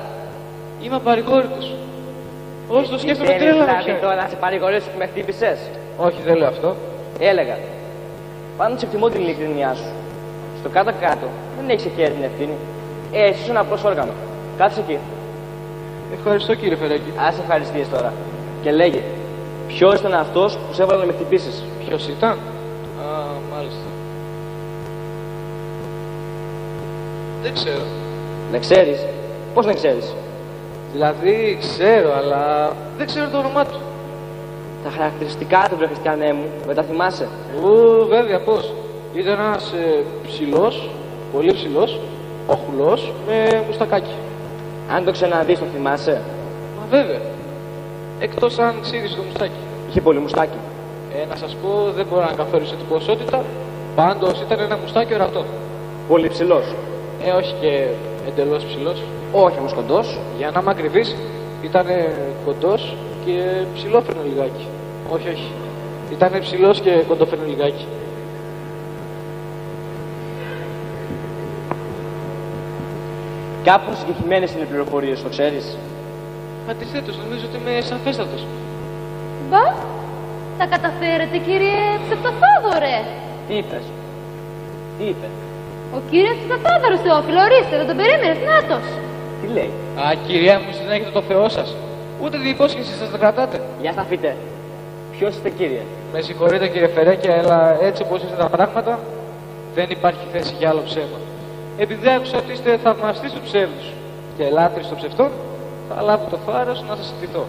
Είμαι παρηγόρητος. Όσο το σκέφτομαι Θέλεις τρέλα με δηλαδή πιάνει. τώρα να σε παρηγορήσω που με χτύπησες? Όχι, δεν λέω αυτό. Έλεγα. Πάντως εκτιμώ την ειλικρινιά σου. Στο κάτω-κάτω δεν έχεις εκεί την ευθύνη. Εσύ είσαι ένα απλός όργανο. Κάτσε εκεί. Ευχαριστώ κύριε Φερέκη. Άσε ευχαριστίες τώρα. Και λέγε, ποιος ήταν αυτός που σε έβαλε να με χτυπήσεις? Ποιος ήταν? Α, μάλιστα. Δεν ξέρω. Δεν ξέρεις? Πώς δεν ξέρεις? Δηλαδή ξέρω, αλλά δεν ξέρω το όνομά του. Τα χαρακτηριστικά του, βρε Χριστιανέ μου, δεν τα θυμάσαι? Βέβαια, πώς. Ήταν ένας ψηλός, πολύ ψηλός, οχουλός, με μουστακάκι. Αν το ξαναδείς, το θυμάσαι? Μα βέβαια. Εκτός αν ξύρισε το μουστάκι. Είχε πολύ μουστάκι. Να σας πω, δεν μπορώ να καθορίσω την ποσότητα. Πάντως ήταν ένα μουστάκι ορατό. Πολύ ψηλός? Όχι και εντελώς ψηλός. Όχι όμως κοντός. Για να είμαι ακριβής, ήταν κοντός και ψηλόφρενο λιγάκι. Όχι, όχι. Ήταν ψηλός και κοντόφρενο λιγάκι. Κάπου συγκεκριμένες είναι οι πληροφορίες, το ξέρεις? Αντιθέτως, νομίζω ότι είμαι σαφέστατος. Μπα, τα καταφέρετε κύριε Ψευτοθόδωρε. Τι είπες? Τι είπε? Ο κύριος Ψευτοθόδωρος Θεόφιλο, ορίστε, δεν τον περίμενες, νάτος. Τι λέει? Α, κυρία μου, συνέχετε το Θεό σας. Ούτε την υπόσχεση σας δεν κρατάτε. Για σταθείτε. Ποιος είστε κύριε? Με συγχωρείτε κύριε Φερέκη, αλλά έτσι όπως είστε τα πράγματα, δεν υπάρχει θέση για άλλο ψέμα. Επειδή άκουσα ότι είστε θαυμαστής του ψεύδους και λάτρης των ψευτών, θα λάβω το θάρρος να σας συντηθώ.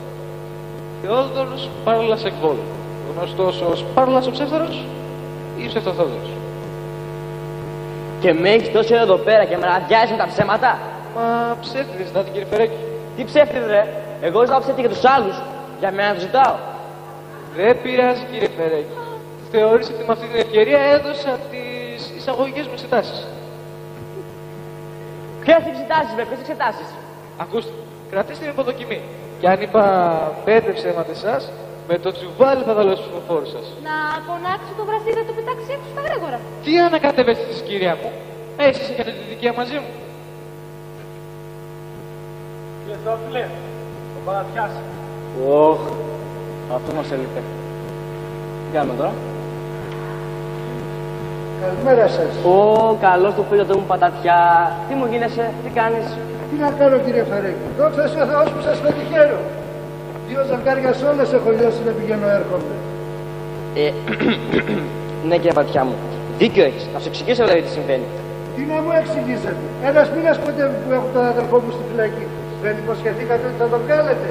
Θεόδωρος Πάρλας Εκβόλου, γνωστός ως Πάρλας ο Ψεύθωρος ή Ψευτοθόδωρος. Και με έχεις τόσο εδώ πέρα και με ραδιάζεις με τα ψέματα? Μα ψεύτηδες ζητάτε κύριε Φερέκη. Τι ψεύτηδε ρε? Εγώ ζητάω ψεύτη για τους άλλους. Για μένα το ζητάω. Δεν πειράζει κύριε Φερέκη. Θεωρήστε ότι με αυτή την ευκαιρία έδωσα τις εισαγωγικές μου εξετάσεις. Ποιες εξετάσεις βρε, ποιες εξετάσεις? Ακούστε, κρατήστε με υποδοκιμή. Και αν είπα 5 ψέματα εσάς, με το τσουβάλι θα δαλώ στους ψηφοφόρους σας. Να φωνάξω το βρασίδι να το πετάξει έξω στα γρήγορα. Τι ανακατεύεστε κυρία μου, εσείς έχετε τη δικαία μαζί μου. Κύριε Θεόφιλε, ο Παλατιάς. Ωχ, αυτό μας έλειπε. Τι κάνουμε τώρα? Καλημέρα σας. Καλώς το φίλο μου Πατατιά. Τι μου γίνεσαι, τι κάνεις? Τι να κάνω κύριε Φερέκη, δόξα σε Θεός που σας πετυχαίνω. 2 ζευγάρια σε όλες έχω λιώσει να πηγαίνω έρχομαι. Ναι κύριε Πατατιά μου, δίκιο έχεις. Να σου εξηγήσω δηλαδή τι συμβαίνει. Τι να μου εξηγήσετε, ένας μήνας κοντεύει που έχω τον αδελφό μου στη φυλακή. Δεν υποσχεθήκατε ότι θα τον βγάλετε?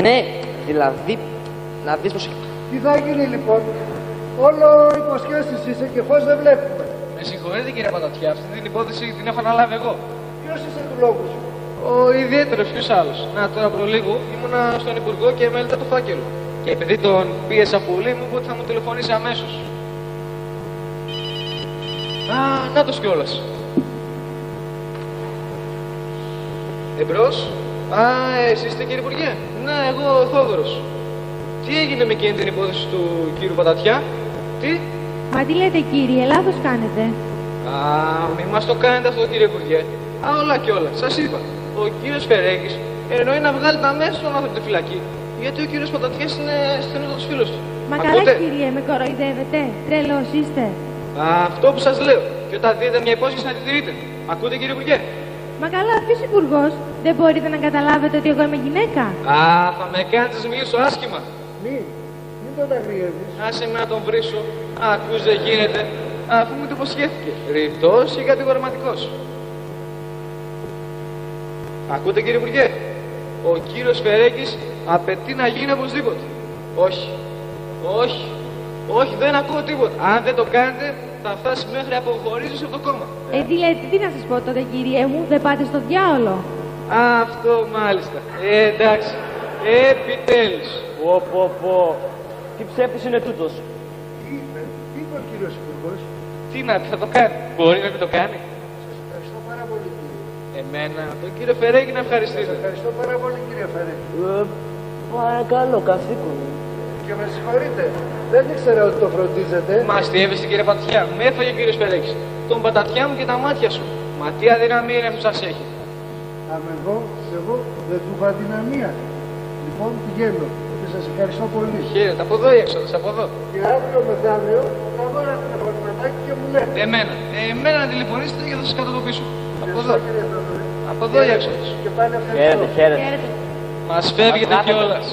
Ναι, δηλαδή, να δεις πως... Τι θα γίνει λοιπόν, όλο υποσχέσεις είσαι και φως δεν βλέπουμε. Με συγχωρείτε κύριε Πατατιά, αυτή την υπόθεση την έχω αναλάβει εγώ. Ποιος είσαι του λόγου σου? Ο ιδιαίτερος, ποιος άλλος. Να, τώρα από λίγο ήμουνα στον Υπουργό και μέλητα το φάκελο. Και επειδή τον πίεσα πολύ, μου είπε ότι θα μου τηλεφωνήσει αμέσως. Α, νάτος κιόλας. Εμπρός. Α, εσείς είστε κύριε Υπουργέ? Ναι, εγώ ο Θόδωρος. Τι έγινε με εκείνη την υπόθεση του κύριου Πατατιά? Τι? Μα τι λέτε κύριε, λάθος κάνετε. Α, μη μας το κάνετε αυτό κύριε Υπουργέ. Α, όλα και όλα. Σας είπα. Ο κύριος Φερέκης εννοεί να βγάλει τα μέσα στον άνθρωπο από τη φυλακή. Γιατί ο κύριος Πατατιάς είναι στενότατος φίλος του. Μα Ακούτε? καλά κύριε, με κοροϊδεύετε. Τρελός είστε. Α, αυτό που σας λέω. Και όταν δείτε μια υπόσχεση να τη τηρείτε. Ακούτε κύριε Υπουργέ? Μα καλά, ποιος υπουργός? Δεν μπορείτε να καταλάβετε ότι εγώ είμαι γυναίκα. Α, θα με κάνετε να σας μιλήσω άσχημα. Μην τον αγριεύεις. Άσε με να τον βρίσω. Α, ακούς δεν γίνεται. Αφού μου το υποσχέθηκε. Ρητός και κατηγορηματικός. Ακούτε κύριε Υπουργέ, ο κύριος Φερέκης απαιτεί να γίνει οπωσδήποτε. Όχι, όχι, όχι, δεν ακούω τίποτα. Αν δεν το κάνετε, θα φτάσει μέχρι αποχωρήσεις από το κόμμα. Δηλαδή, τι να σας πω τότε, κύριε μου, δεν πάτε στο διάολο. Αυτό μάλιστα. Εντάξει. Επιτέλους. Πω. Τι ψεύτης είναι τούτος. Τι είπε ο κύριος Υπουργός. Τι να πει, θα το κάνει. Μπορεί να μην το κάνει. Σας ευχαριστώ πάρα πολύ, κύριε. Εμένα, τον κύριο Φερέκη να Σας ευχαριστήσω. ευχαριστώ πάρα πολύ, κύριε Φερέκη. Παρακαλώ, καθήκον. Και με συγχωρείτε, δεν ήξερα ότι το φροντίζετε. Μα τι έβεσαι κύριε Πατατιά, με έφαγε ο κύριος Φερέκης. Τον πατατιά μου και τα μάτια σου. Μα τι αδυναμία είναι που σας έχει. Εγώ δεν του είχα αδυναμία. Λοιπόν, πηγαίνω και σας ευχαριστώ πολύ. Χαίρετε, από εδώ η έξοδος, από εδώ. Και αύριο μεθαύριο θα βάλω ένα τηλεφωνηματάκι και μου λέτε. Εμένα να τηλεφωνήσετε και θα σας κατατοπίσω. Από εδώ. Κύριε Θεοδωρή. Από εδώ η έξοδος. Και πάλι ευχαριστώ. Χαίρετε. Μας φεύγετε Μας κιόλας.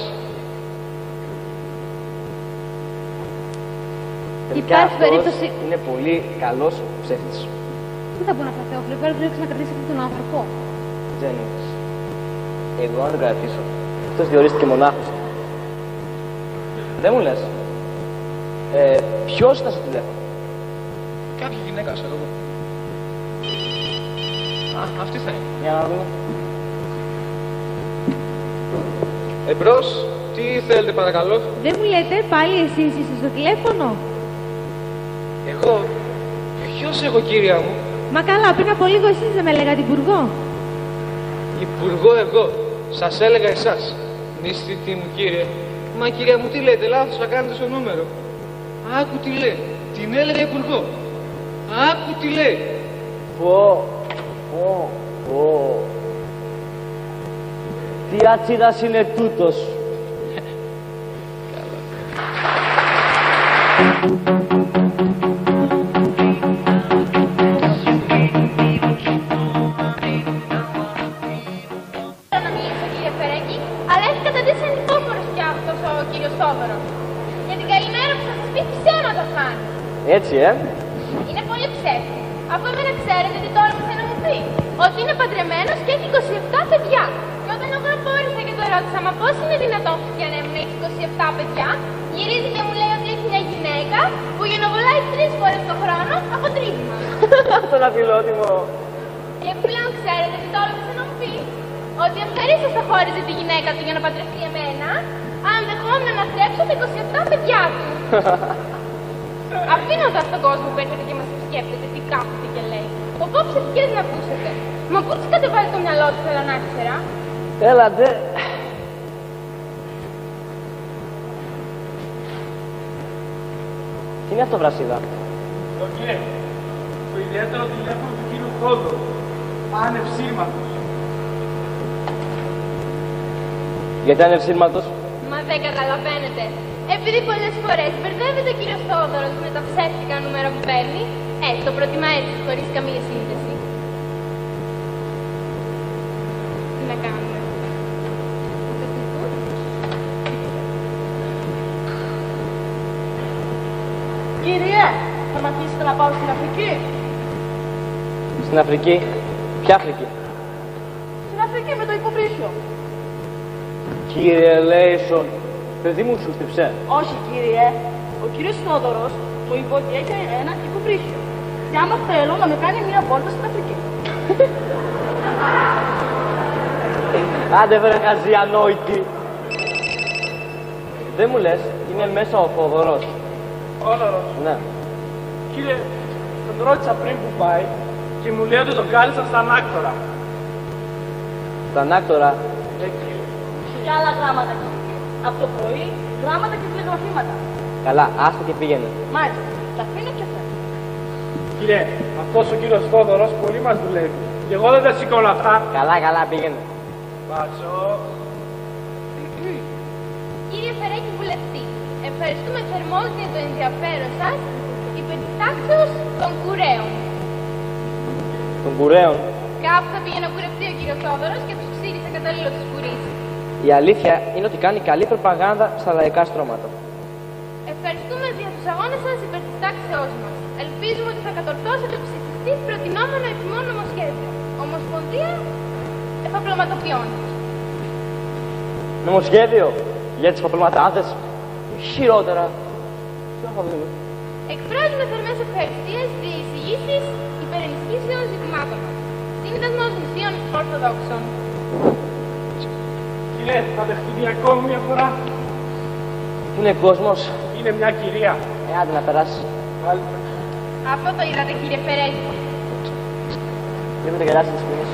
Υπάρχει περίπτωση. Είναι πολύ καλός ψεύτης. Τι θα πω να φαθώ, Θεόφιλε, πρέπει να κρατήσει αυτόν τον άνθρωπο. Τζένι, εγώ να τον κρατήσω. Αυτός διορίστηκε μονάχος. Δεν μου λες. Ποιος ήταν στο τηλέφωνο. Κάποια γυναίκα, ξέρω εγώ. Αυτή θα είναι. Για να δούμε. Εμπρός, τι θέλετε παρακαλώ. Δεν μου λέτε πάλι εσείς είστε στο τηλέφωνο. Εγώ. Ποιος εγώ κύρια μου. Μα καλά, πριν από λίγο εσείς δεν με λέγατε υπουργό. Υπουργό εγώ. Σας έλεγα εσάς. Νηστητή μου κύριε. Μα κυρία μου τι λέτε, λάθος θα κάνετε στο νούμερο. Άκου τι λέει. Την έλεγα υπουργό. Άκου τι λέει. Πω. Τι ατσίδας είναι τούτος. Να μιλήσω, κύριε Φερέκη, αλλά έχει καταντήσει ανυπόφορος πια αυτός ο κύριος Θόδωρος. Για την καλημέρα που θα σας πει ψέματα κάνει. Έτσι, Είναι πολύ ψεύτη. Αφού εμένα ξέρετε τι τόλμησε να μου πει. Ότι είναι παντρεμένος και έχει 27 παιδιά. Και όταν εγώ απόρρισα και το ρώτησα, μα πώς είναι δυνατόν για να μην έχει 27 παιδιά, γυρίζει και μου λέει ότι έχει μια γυναίκα που γενοβολάει 3 φορές το χρόνο από τρίγμα. Τον απειλότιμο. Και πλέον ξέρετε τι τόλμησε να μου πει. Ότι ευχαρίστως θα χώριζε τη γυναίκα του για να παντρευτεί εμένα, αν δεχόμουν να θρέψω τα 27 παιδιά του. Αφήνοντας τον κόσμο που έρχεται και μας επισκέπτεται τι κάθεται και λέει. Οπότε ψευτικές να ακούσετε. Μα πού της κατεβάζει το μυαλό του, θέλω να ξέρα. Έλατε. Τι είναι αυτό, Βρασίδα. Κύριε, το ιδιαίτερο τηλέφωνο του κύριου Θόδωρου. Ανευσύρματος. Γιατί ανευσύρματος. Μα δεν καταλαβαίνετε. Επειδή πολλές φορές μπερδεύεται ο κύριος Θόδωρος με τα ψεύτικα νούμερα που παίρνει, το προτιμά έτσι, χωρίς καμία σύνδεση. Τι να κάνουμε. Κύριε, θα μ' αφήσετε να πάω στην Αφρική. Στην Αφρική. Ποια Αφρική. Στην Αφρική με το υποβρύχιο. Κύριε Λέισον, παιδί μου σου στυψέ. Όχι κύριε, ο κύριος Θόδωρος μου είπε ότι έχει ένα υποβρύχιο. Και άμα θέλω να με κάνει μια βόλτα στην Αφρική. Άντε βρε χαζή ανόητη. Δεν μου λες, είναι μέσα ο Θόδωρος. Θόδωρος. Ναι. Κύριε, τον ρώτησα πριν που πάει και μου λέει ότι τον κάλεσαν στα ανάκτορα. Στα ανάκτορα. Και άλλα γράμματα κύριε. Από το πρωί, γράμματα και τηλεγραφήματα. Καλά, άστα και πήγαινε. Μάλιστα, τα αφήνω και φέρνω. Κύριε, αυτός ο κύριος Θόδωρος πολύ μας δουλεύει. Και εγώ δεν τα σηκώνω αυτά. Καλά, καλά, πήγαινε. Μπάτσο. Κύριε Φερέκη βουλευτή, ευχαριστούμε θερμώς για το ενδιαφέρον σας υπέρ της τάξεως των κουρέων. Των κουρέων. Κάπου θα πήγε να κουρευτεί ο κύριος Θόδωρος και τους ξύρισε καταλήλω τους κουρείς. Η αλήθεια είναι ότι κάνει καλή προπαγάνδα στα λαϊκά στρώματα. Ευχαριστούμε για τους αγώνες σας υπέρ της τάξεώς μας. Ελπίζουμε ότι θα κατορθώσετε ψηφιστεί προτινόμενο επιμόν νομοσχέδιο. Ομοσπονδία επαπλωματοποιών. Νομοσχέδιο για τις παπλωματάδες. Χειρότερα. Τι θα δούμε. Εκφράζουμε θερμές ευχαριστίες στις εισηγήσεις υπερενισχύσεων ζητημάτων μας. Σύνδεσμος Νησίων Ορθοδόξων. Κύριε, θα δεχτούμε ακόμη μια φορά. Πού είναι κόσμος. Είναι μια κυρία. Άντε να περάσει. Αυτό το είδατε, κύριε Φερέκη. Βλέπετε καλά στις ποινές.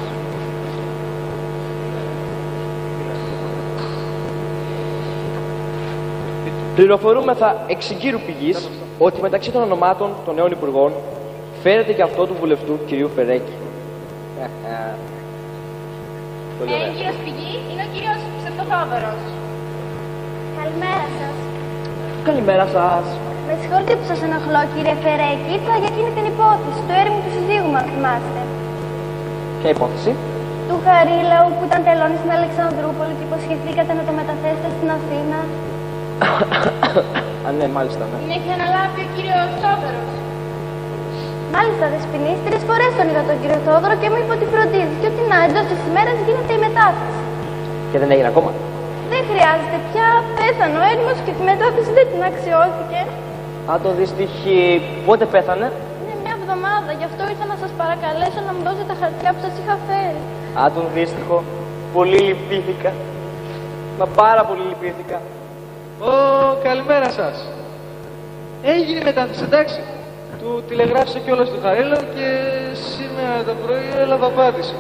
Πληροφορούμεθα εξ εγκύρου πηγής ότι μεταξύ των ονομάτων των νέων υπουργών φέρεται και αυτό του βουλευτού κ. Φερέκη. Πολύ ωραία. Έγκυρος πηγή είναι ο κύριος Ψευτοθόδωρος. Καλημέρα σας. Καλημέρα σας. Με συγχωρείτε που σας ενοχλώ, κύριε Φερέκη. Ήρθα για εκείνη την υπόθεση, το έρημο του συζύγου μου, αν θυμάστε. Ποια υπόθεση? Του Χαρίλαου που ήταν τελώνη στην Αλεξανδρούπολη και υποσχεθήκατε να το μεταθέσετε στην Αθήνα. Α, ναι, μάλιστα, ναι. Την έχει αναλάβει ο κύριος Θόδωρος. Μάλιστα, Δεσποινής, 3 φορές τον είδα τον κύριο Θόδωρο και μου είπε ότι φροντίζει και ότι να εντός της ημέρας γίνεται η μετάθεση. Και δεν έγινε ακόμα. Δεν χρειάζεται πια, πέθανε ο έρημος και τη μετάθεση δεν την αξιώθηκε. Α, το δυστυχή. Πότε πέθανε? Είναι μια εβδομάδα, γι' αυτό ήρθα να σας παρακαλέσω να μου δώσετε τα χαρτιά που σας είχα φέρει. Α, τον δύστιχο. Πολύ λυπήθηκα. Μα πάρα πολύ λυπήθηκα. Καλημέρα σας. Έγινε η μετάθεση, εντάξει. Του τηλεγράφησα κιόλας του Χαρίλαου και σήμερα το πρωί έλαβα απάντηση.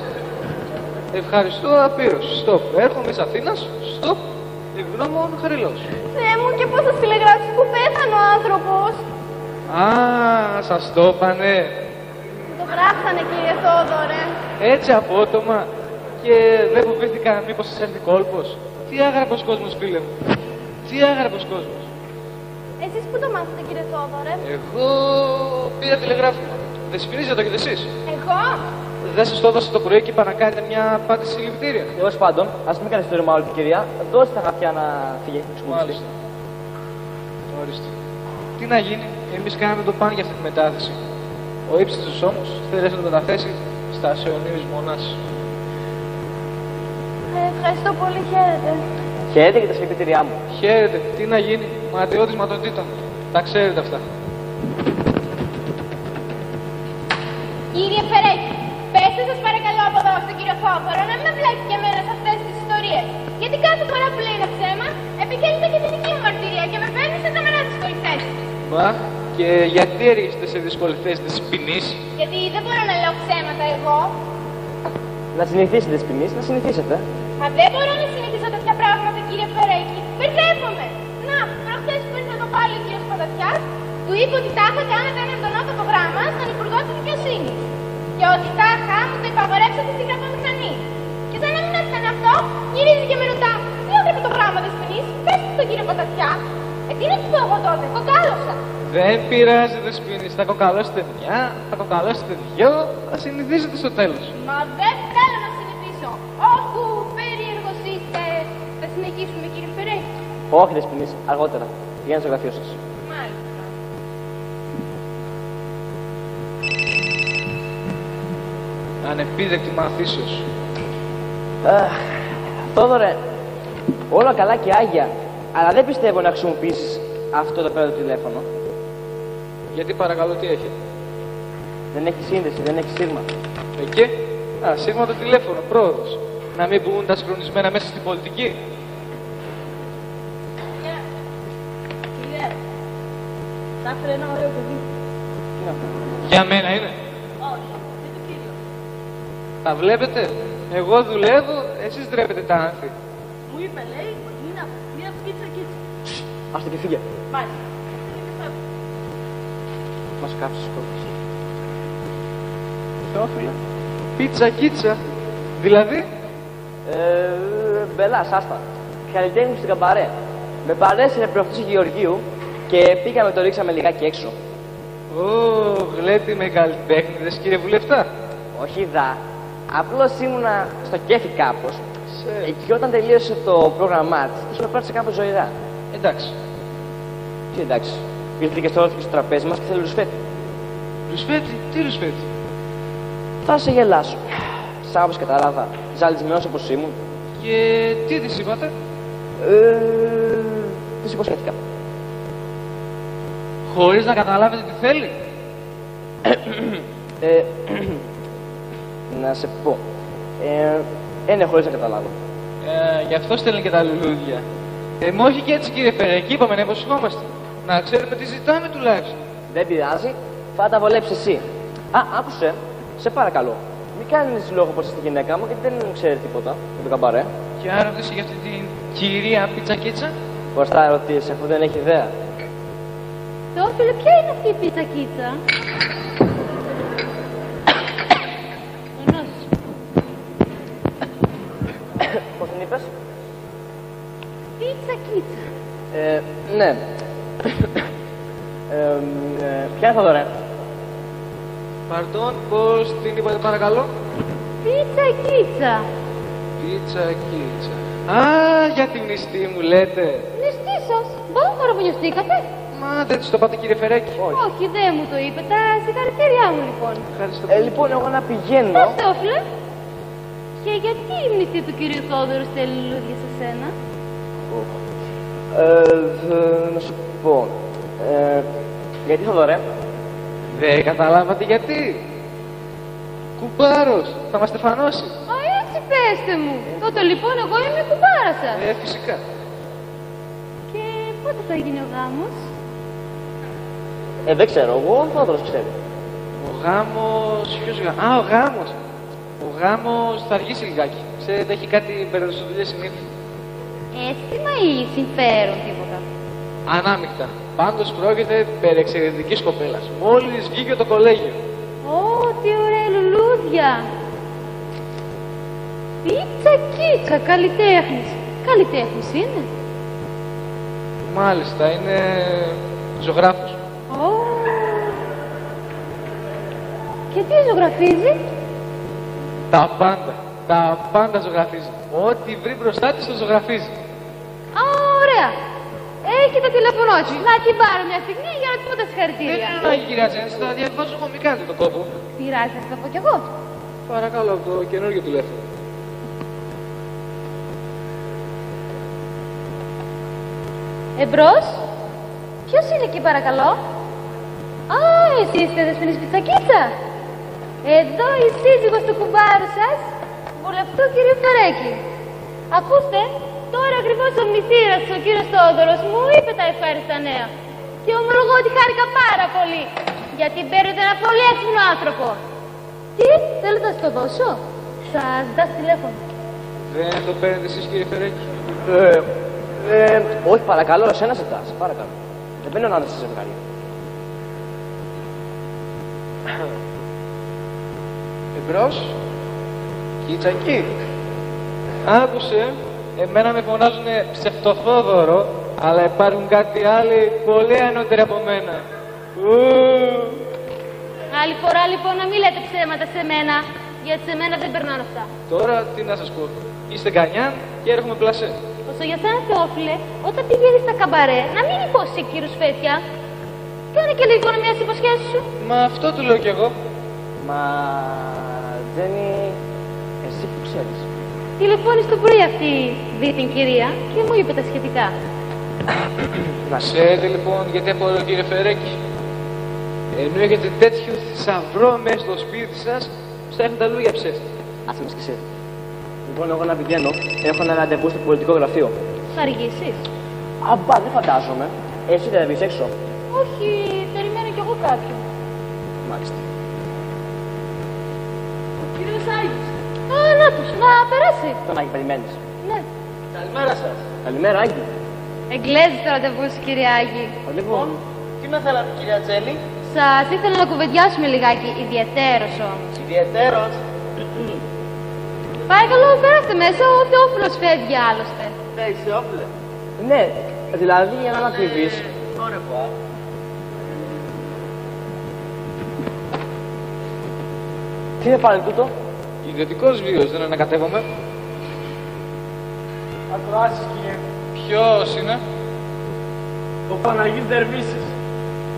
Ευχαριστώ απείρως. Στοπ. Έρχομαι εις Αθήνας. Στοπ. Ευγνώμων Χαρίλαος. Θεέ μου, και πώς σας τηλεγράψει που πέθανε ο άνθρωπος. Α, σας το είπανε. Το γράψανε, κύριε Θόδωρε. Έτσι απότομα. Και δεν φοβήθηκα μήπως σας έρθει κόλπος. Τι άγραπος κόσμος, φίλε μου. Τι άγραπος κόσμος. Εσείς πού το μάθετε, κύριε Θόδωρε? Εγώ πήρα τηλεγράφημα. Δεν συμφωνήσατε κι εσείς. Εγώ? Δεν σας το έδωσα το πρωί και είπα να κάνετε μια απάντηση συλληπιτήρια. Τέλος πάντων, ας μην κάνεις το ρήμα όλη την κυρία. Δώστε τα χαρτιά να φύγει. Μάλιστα. Ορίστε. Τι να γίνει, εμείς κάναμε το παν για αυτή τη μετάθεση. Ο ύψιστος όμως θέλει να το μεταθέσει στα Σεωνίους Μονάς. Ευχαριστώ πολύ, χαίρετε. Χαίρετε και τα συλληπιτήριά μου. Χαίρετε, τι να γίνει, ματαιώτης ματωτήτων. Τα ξέρετε αυτά. Κύριε Φερέκη, πέστε σας παρακαλώ από εδώ στον κύριο Θόδωρο να μην με βλέπει και εμένα σε αυτές τις ιστορίες. Γιατί κάθε φορά που λέει ένα ψέμα, επικέλυται και την δική μου μαρτυρία και με φέρνει σε καμερά δύσκολη θέση. Μα, και γιατί έρχεστε σε δύσκολη θέση της ποινής? Γιατί δεν μπορώ να λέω ψέματα εγώ. Να συνηθίσετε τις ποινές, να συνηθίσετε. Μα δεν μπορώ να συνηθίσω τέτοια πράγματα, κύριε Φερέκη. Μπερδεύομαι. Να, προχθές που ήρθε εδώ πάλι ο κύριος Πανταθιάς, του είπε ότι τάχα κάνετε ένα εντονότατο γράμμα στον Υπουργό της Δικαιοσύνης. Και ότι τάχα μου το υπαγορέψατε στη γραφομηχανή. Και σαν να μην έφτανε αυτό, γυρίζει και με ρωτά: τι έγραφε το γράμμα της ποινής, πες του στον κύριο Πανταθιά. Τι να του πω εγώ τότε, κοκάλωσα. Δεν πειράζει, Δεσποινής. Θα κοκαλώσετε μια, θα κοκαλώσετε δυο, θα συνηθίσετε στο τέλος. Μα δεν θέλω να συνηθίσω. Όχου, περίεργος είστε. Θα συνεχίσουμε, κύριε Φερέκη. Όχι, Δεσποινής, αργότερα. Πηγαίνετε στο γραφείο σας. Μάλιστα. Ανεπίδεκτη μαθήσεως. Θόδωρε, όλα καλά και άγια, αλλά δεν πιστεύω να χρησιμοποιήσεις αυτό το πέρα το τηλέφωνο. Γιατί παρακαλώ, τι έχει? Δεν έχει σύνδεση, δεν έχει σύρμα. Εκεί, σύρμα το τηλέφωνο, πρόοδος. Να μην μπουν τα συγχρονισμένα μέσα στην πολιτική. Κύριε, θα έφερε ένα ωραίο παιδί. Για μένα είναι. Όχι, είναι το κύριο. Τα βλέπετε, εγώ δουλεύω, εσείς ντρέπετε τα άνθη. Μου είπε, λέει, ότι είναι μία πίτσα και έτσι. Άστε και φύγε. Μάλιστα. Μας κάψεις κόψεις. Θεόφιλε. Πίτσα κίτσα. Δηλαδή. Μπελάς, άστα. Καλλιτέχνη στην καμπαρέ. Με παρέσυρε προχτής Γεωργίου και πήγαμε το ρίξαμε λιγάκι έξω. Γλέτη με καλλιτέχνηδες, κύριε Βουλευτά. Όχι δα. Απλώς ήμουνα στο κέφι κάπως. Και όταν τελείωσε το πρόγραμμά της, είχε με πάρει κάπως ζωηρά. Εντάξει. Τι εντάξει. Ήρθε και στο τραπέζι μας και θέλει ρουσφέτη. Ρουσφέτη, τι ρουσφέτη? Θα σε γελάσω. Σαν όπως κατάλαβα, ζαλισμένος όπως ήμουν. Και τι της είπατε? Της υποσχέθηκα. Χωρίς να καταλάβετε τι θέλει? Να σε πω. Ναι, χωρίς να καταλάβω. Γι' αυτό στέλνει και τα λουλούδια. Όχι και έτσι, κύριε Φερέκη, είπαμε να υποσχόμαστε. Να ξέρουμε τι ζητάμε τουλάχιστον. Δεν πειράζει, θα τα βολέψεις εσύ. Άκουσε, σε παρακαλώ. Μην κάνεις λόγο πως είστε γυναίκα μου, γιατί δεν ξέρει τίποτα για το καμπαρέ. Και αν ρωτήσει για αυτή την κυρία Πιτσακίτσα? Πώς θα ρωτήσει, αφού δεν έχει ιδέα. Θεόφιλε, ποια είναι αυτή η πιτσακίτσα? Πώς την είπες? Πιτσακίτσα. Ναι. Ποια είναι Θοδωρέ? Παρντών, πώς την είπατε παρακαλώ? Πιτσακίτσα. Πιτσακίτσα. Για την νηστή μου λέτε. Νηστή σας, μπορώ να ραβωνιαστήκατε? Μα δεν της το πάτε, κύριε Φερέκη? Όχι, δεν μου το είπε. Τα συγχαρητήριά μου λοιπόν. Ευχαριστώ. Λοιπόν, εγώ να πηγαίνω. Πώς Θεόφιλε? Και γιατί η νηστή του κυρίου Θόδωρου στέλνει λουλούδια σε σένα? Να σου πω. Γιατί Θοδωρέ? Δεν καταλάβατε γιατί? Κουμπάρος, θα μας στεφανώσει. Έτσι πέστε μου. Τότε λοιπόν εγώ είμαι κουμπάρα σας. Φυσικά. Και πότε θα γίνει ο γάμος? Δεν ξέρω, εγώ ο Θόδωρος ξέρει. Ο γάμος... Ποιος γάμος? Ο γάμος. Ο γάμος θα αργήσει λιγάκι. Ξέρετε, έχει κάτι περαιτέρω συνήθεια. Αίσθημα ή συμφέρον τίποτα? Ανάμεικτα. Πάντως πρόκειται περί εξαιρετικής κοπέλας. Μόλις βγήκε το κολέγιο. Τι ωραία λουλούδια. Πιτσακίτσα, καλλιτέχνης. Καλλιτέχνης είναι? Μάλιστα, είναι ζωγράφος. Και τι ζωγραφίζει? Τα πάντα. Τα πάντα ζωγραφίζει. Ό,τι βρει μπροστά της το ζωγραφίζει. Ωραία. Έχει το τηλέφωνό της. Να την πάρω μια στιγμή για να του πω τα συγχαρητήρια. Δεν είναι ανάγκη, κυρία Τζέννη, θα διαβάζω εγώ, μην κάνετε το κόπο. Πειράζει, θα το πω κι εγώ. Παρακαλώ, από το καινούργιο τηλέφωνο. Εμπρός. Ποιος είναι εκεί παρακαλώ? Εσύ είστε Δεσποινής Πιτσακίτσα. Εδώ η σύζυγος του κουμπάρου σας, βουλευτού κυρίου Φερέκη. Ακούστε, τώρα ακριβώς ο μνηθήρας, ο κύριος Θόδωρος, μου είπε τα ευχάριστα νέα. Και ομολογώ ότι χάρηκα πάρα πολύ, γιατί παίρνετε ένα πολύ έξυπνο άνθρωπο. Τι, θέλετε να σας το δώσω? Σας δώσω τηλέφωνο. Δεν το παίρνετε εσείς, κύριε Φερέκη? Όχι, παρακαλώ, εσένα ζητάς, παρακαλώ. Δεν παίρνω να σε ζευγάρι. Εμπρός. Κιτσακί. Άκουσε, εμένα με φωνάζουνε ψευτοθόδωρο, αλλά υπάρχουν κάτι άλλοι πολύ ανώτεροι από μένα. Άλλη φορά λοιπόν να μην λέτε ψέματα σε μένα, γιατί σε μένα δεν περνάνε αυτά. Τώρα τι να σας πω. Είστε γκανιάν και έρχομαι πλασέ. Όσο για σένα Θεόφιλε, όταν πηγαίνεις στα καμπαρέ, να μην υπόσχεσαι κύριος Φέτια. Κάνε και λίγο να μοιάζει υποσχέσεις σου. Μα αυτό του λέω κι εγώ. Μα... Τζένι, εσύ που ξέρεις. Τηλεφώνησε το πρωί αυτή την κυρία και μου είπε τα σχετικά. Να ξέρετε λοιπόν γιατί απορώ, κύριε Φερέκη. Ενώ έχετε τέτοιο θησαυρό μέσα στο σπίτι σας, ψάχνετε αλλού για ψεύτη. Άσε μας και εσύ. Λοιπόν, εγώ να πηγαίνω, έχω ένα ραντεβού στο πολιτικό γραφείο. Θα αργήσεις? Αμπά, δεν φαντάζομαι. Εσύ δεν θα βγεις έξω? Όχι, περιμένω κι εγώ κάποιον. Μάλιστα. Κύριος Άγιος. Να τους, να περάσει. Τον Άγιο περιμένεις? Ναι. Καλημέρα σας. Καλημέρα, Άγιο. Εγγλέζεις το ραντεβού σου, κύριε Άγη. Λοιπόν, τι με θέλατε, κυρία Τζέλη? Σας ήθελα να κουβεντιάσουμε λιγάκι, ιδιαιτέρως όμως. Ιδιαιτέρως. Παρακαλώ, περάστε μέσα, ο Θεόφιλος φεύγει άλλωστε. Ναι, Θεόφιλε. Ναι, δηλαδή για να ανακριβείς. Ωραία, πά. Τι είναι πάλι τούτο? Ιδιωτικός βίος, δεν ανακατεύομαι. Ακροάσεις, κύριε. Ποιος είναι? Ο Παναγής Δερβίσης.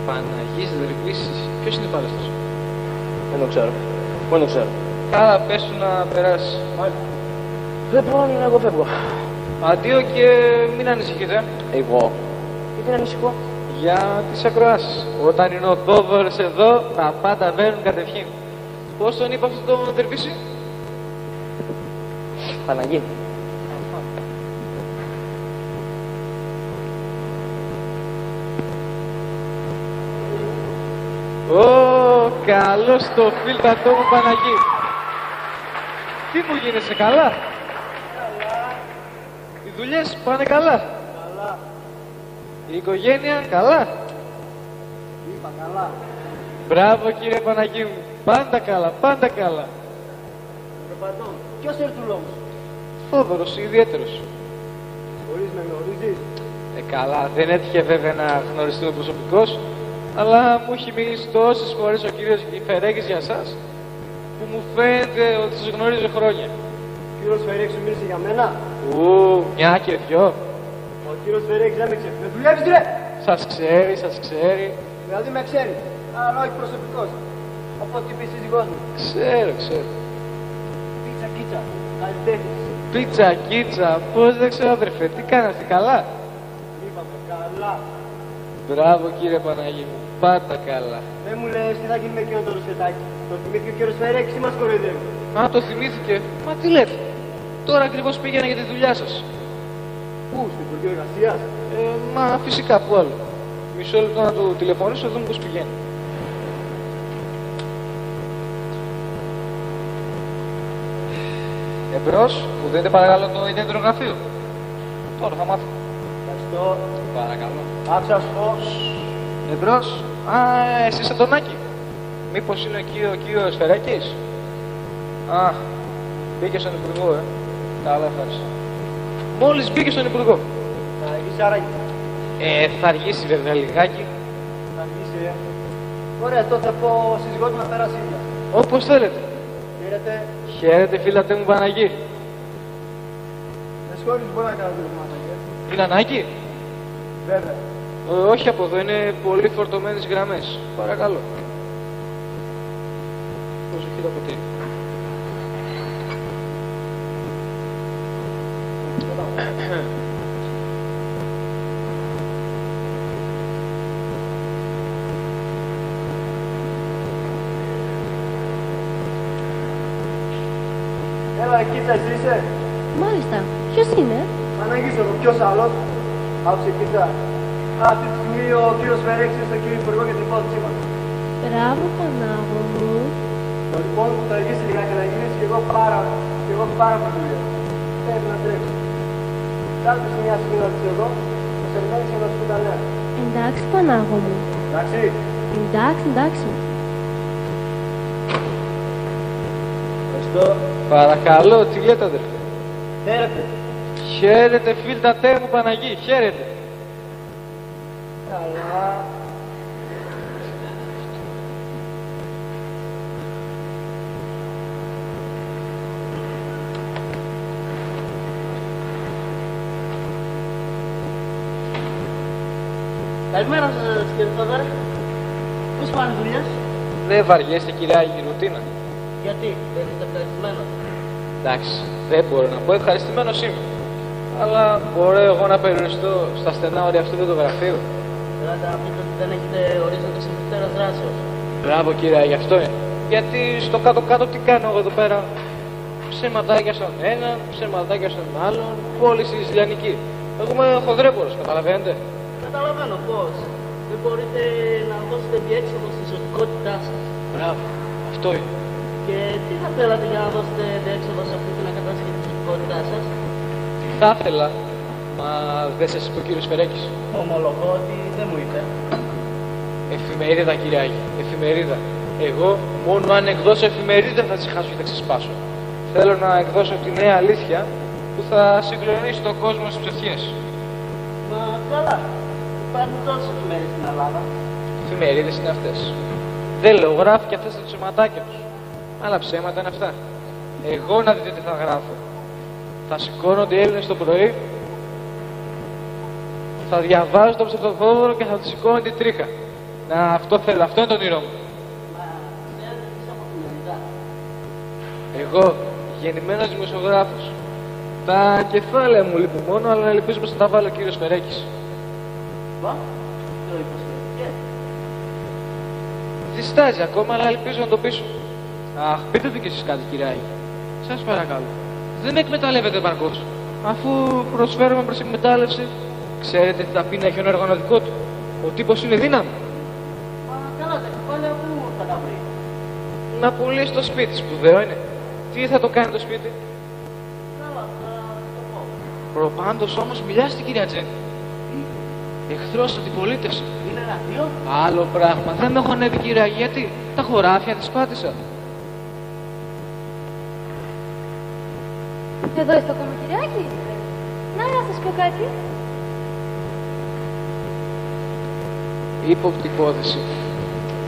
Παναγής Δερβίσης. Ποιος είναι πάλι αυτός? Δεν το ξέρω. Πού δεν το ξέρω. Καλά, πες του να περάσει. Λοιπόν, εγώ φεύγω. Αντίο και μην ανησυχείτε. Εγώ. Γιατί να ανησυχώ. Για τις ακροάσεις. Όταν είναι ο Θόδωρος εδώ, τα πάντα βαίνουν κατευχήν. Πώς τον είπα αυτό το τερβίσι? Παναγί. Ω, καλώς το φίλτατό μου Παναγί. Τι μου γίνεσαι, καλά? Καλά. Οι δουλειές πάνε καλά? Καλά. Η οικογένεια καλά? Είπα καλά. Μπράβο κύριε Παναγί μου. Πάντα καλά, πάντα καλά. Προπαντών, ποιος έρθει του λόγου? Θόδωρος, ιδιαίτερος. Μπορείς να γνωρίζεις? Καλά, δεν έτυχε βέβαια να γνωριστούμε προσωπικώς, αλλά μου έχει μιλήσει τόσες φορές ο κύριος Φερέγης για σας, που μου φαίνεται ότι σας γνωρίζω χρόνια. Ο κύριος Φερέγης σου μίλησε για μένα? Μια και δυο. Ο κύριος Φερέγης δεν με ξέρει. Με δουλεύεις ρε! Σας ξέρει. Δηλαδή με ξέρει, αλλά όχι προσωπικός. Όπως είπε η σύζυγός μου. Ξέρω. Πίτσα κίτσα, καλλιτέχνης. Πίτσα, κίτσα, πώς δεν ξέρω αδερφέ, τι κάνατε, καλά? Είπαμε καλά. Μπράβο κύριε Παναγί μου, πάντα καλά. Δεν μου λες τι θα γίνει με εκείνο το ρουσφετάκι. Το θυμήθηκε ο κύριος Φερέγης ή μας κοροϊδεύει? Α, το θυμήθηκε. Μα τι λέτε. Τώρα ακριβώς πήγαινα για τη δουλειά σας. Πού, στο Υπουργείο Εργασίας? Μα φυσικά, πού άλλο. Μισό λεπτό να του τηλεφωνήσω, να δούμε πώς πηγαίνει. Εμπρός, μου δίνετε παρακαλώ το ιδιαίτερο γραφείο. Τώρα θα μάθω. Ευχαριστώ. Παρακαλώ. Άψα σου πω. Εμπρός. Α, εσύ Αντωνάκη. Μήπως είναι εκεί ο κύριος Φερέκης? Α, μπήκε στον Υπουργό, Καλά, ευχαριστώ. Μόλις μπήκε στον Υπουργό. Θα αργήσει άραγε. Θα αργήσει βέβαια λιγάκι. Θα αργήσει, Ωραία, τότε θα πω σύζυγό του να πέρασε ίδια. Όπως θέλετε. Χαίρετε. Χαίρετε φίλατε μου Παναγί. Με συγχωρείς, μπορώ να κάνω τηλεφωνάτα, Είναι ανάγκη? Βέβαια. Όχι από εδώ, είναι πολύ φορτωμένες γραμμές. Παρακαλώ. Προσοχή το ποτήρι. Έλα, εκεί θα εσύ είσαι. Μάλιστα. Ποιος είναι? Παναγής εδώ, ποιος άλλος? Άκουσε, κοίτα. Αυτή τη στιγμή ο κύριος Φερέξης είναι στον κύριο Υπουργό για την υπόθεσή μας. Μπράβο, Πανάγο μου. Το λοιπόν που θα αργήσει λιγάκι να γυρίσει και εγώ πάρα πολύ δουλειά. Πρέπει να τρέξω. Κάτω σε μια σημείωση εδώ, θα σε μένεις για να σου πει τα νέα. Εντάξει, Πανάγο μου. Εντάξει. Εντάξει. Ευχαριστώ. Παρακαλώ, τι λέτε αδερφέ? Χαίρετε. Χαίρετε φίλτατέ μου Παναγί, χαίρετε. Καλά. Καλημέρα σας κύριε Θόδωρε. Πώς πάνε οι δουλειές? Δεν βαριέστε κυριάκη ρουτίνα? Γιατί, δεν είστε ευχαριστημένος? Εντάξει, δεν μπορώ να πω ευχαριστημένος είμαι. Αλλά μπορώ εγώ να περιοριστώ στα στενά όρια αυτού του γραφείου? Δηλαδή να πείτε ότι δεν έχετε ορίζοντα συμφέρον δράσεως. Μπράβο κύριε, γι' αυτό είναι. Γιατί στο κάτω-κάτω τι κάνω εγώ εδώ πέρα? Ψεματάκια στον έναν, ψεματάκια στον άλλον, πώληση λιανική. Εγώ είμαι χοδρέπορος, καταλαβαίνετε? Καταλαβαίνω πώς. Δεν μπορείτε να δώσετε διέξοδο στη ζωτικότητά σας. Μπράβο, αυτό είναι. Και τι θα θέλατε για να δώσετε διέξοδο σε αυτή την ακατάσχετη ζωτικότητά σας? Θα ήθελα, μα δεν σας είπε ο κύριος Φερέκης? Ομολογώ ότι δεν μου είπε. Εφημερίδα κυριάκη, εφημερίδα. Εγώ μόνο αν εκδώσω εφημερίδα θα ξεχάσω και θα ξεσπάσω. Θέλω να εκδώσω τη νέα αλήθεια που θα συγκλονίσει τον κόσμο στις ψευτιές. Μα καλά. Υπάρχουν τόσες εφημερίδες στην Ελλάδα. Εφημερίδες είναι αυτές. Δεν λέω, γράφει και αυτές τα ψεματάκια τους. Άλλα ψέματα είναι αυτά. Εγώ να δείτε τι θα γράφω. Θα σηκώνονται οι Έλληνες το πρωί, θα διαβάζω τον ψευτοθόδωρο και θα του σηκώνω την τρίχα. Να, αυτό θέλω, αυτό είναι το όνειρό μου. Μα δεν είσαι από εφημερίδα. Εγώ, γεννημένος δημοσιογράφος, Τα κεφάλαια μου λείπουν μόνο, αλλά ελπίζω πως θα τα βάλει ο κύριος Φερέκης. Πα, το είπες και. Διστάζει ακόμα, αλλά ελπίζω να το πείσω. Αχ, πείτε του κι εσείς κάτι, κυρία. Σας παρακαλώ. Δεν με εκμεταλλεύετε επαρκώς. Αφού προσφέρομαι προς εκμετάλλευση, ξέρετε τι ταπεινά έχει ο οργανωτικό του. Ο τύπος είναι δύναμη. Μα καλά, τα κεφάλαια πού θα τα βρει. Να πουλήσει το σπίτι, σπουδαίο είναι. Τι θα το κάνει το σπίτι. Καλά, θα το πω. Προπάντως όμως μιλιά στην κυρία Τζέννη. Εχθρός αντιπολίτευση. Είναι εναντίον. Άλλο πράγμα. Δεν με χωνεύει, κυρία, γιατί τα χωράφια της πάτησα. Εδώ είστε ακόμα, κυριάκι. Να σας πω κάτι. Ύποπτη υπόθεση.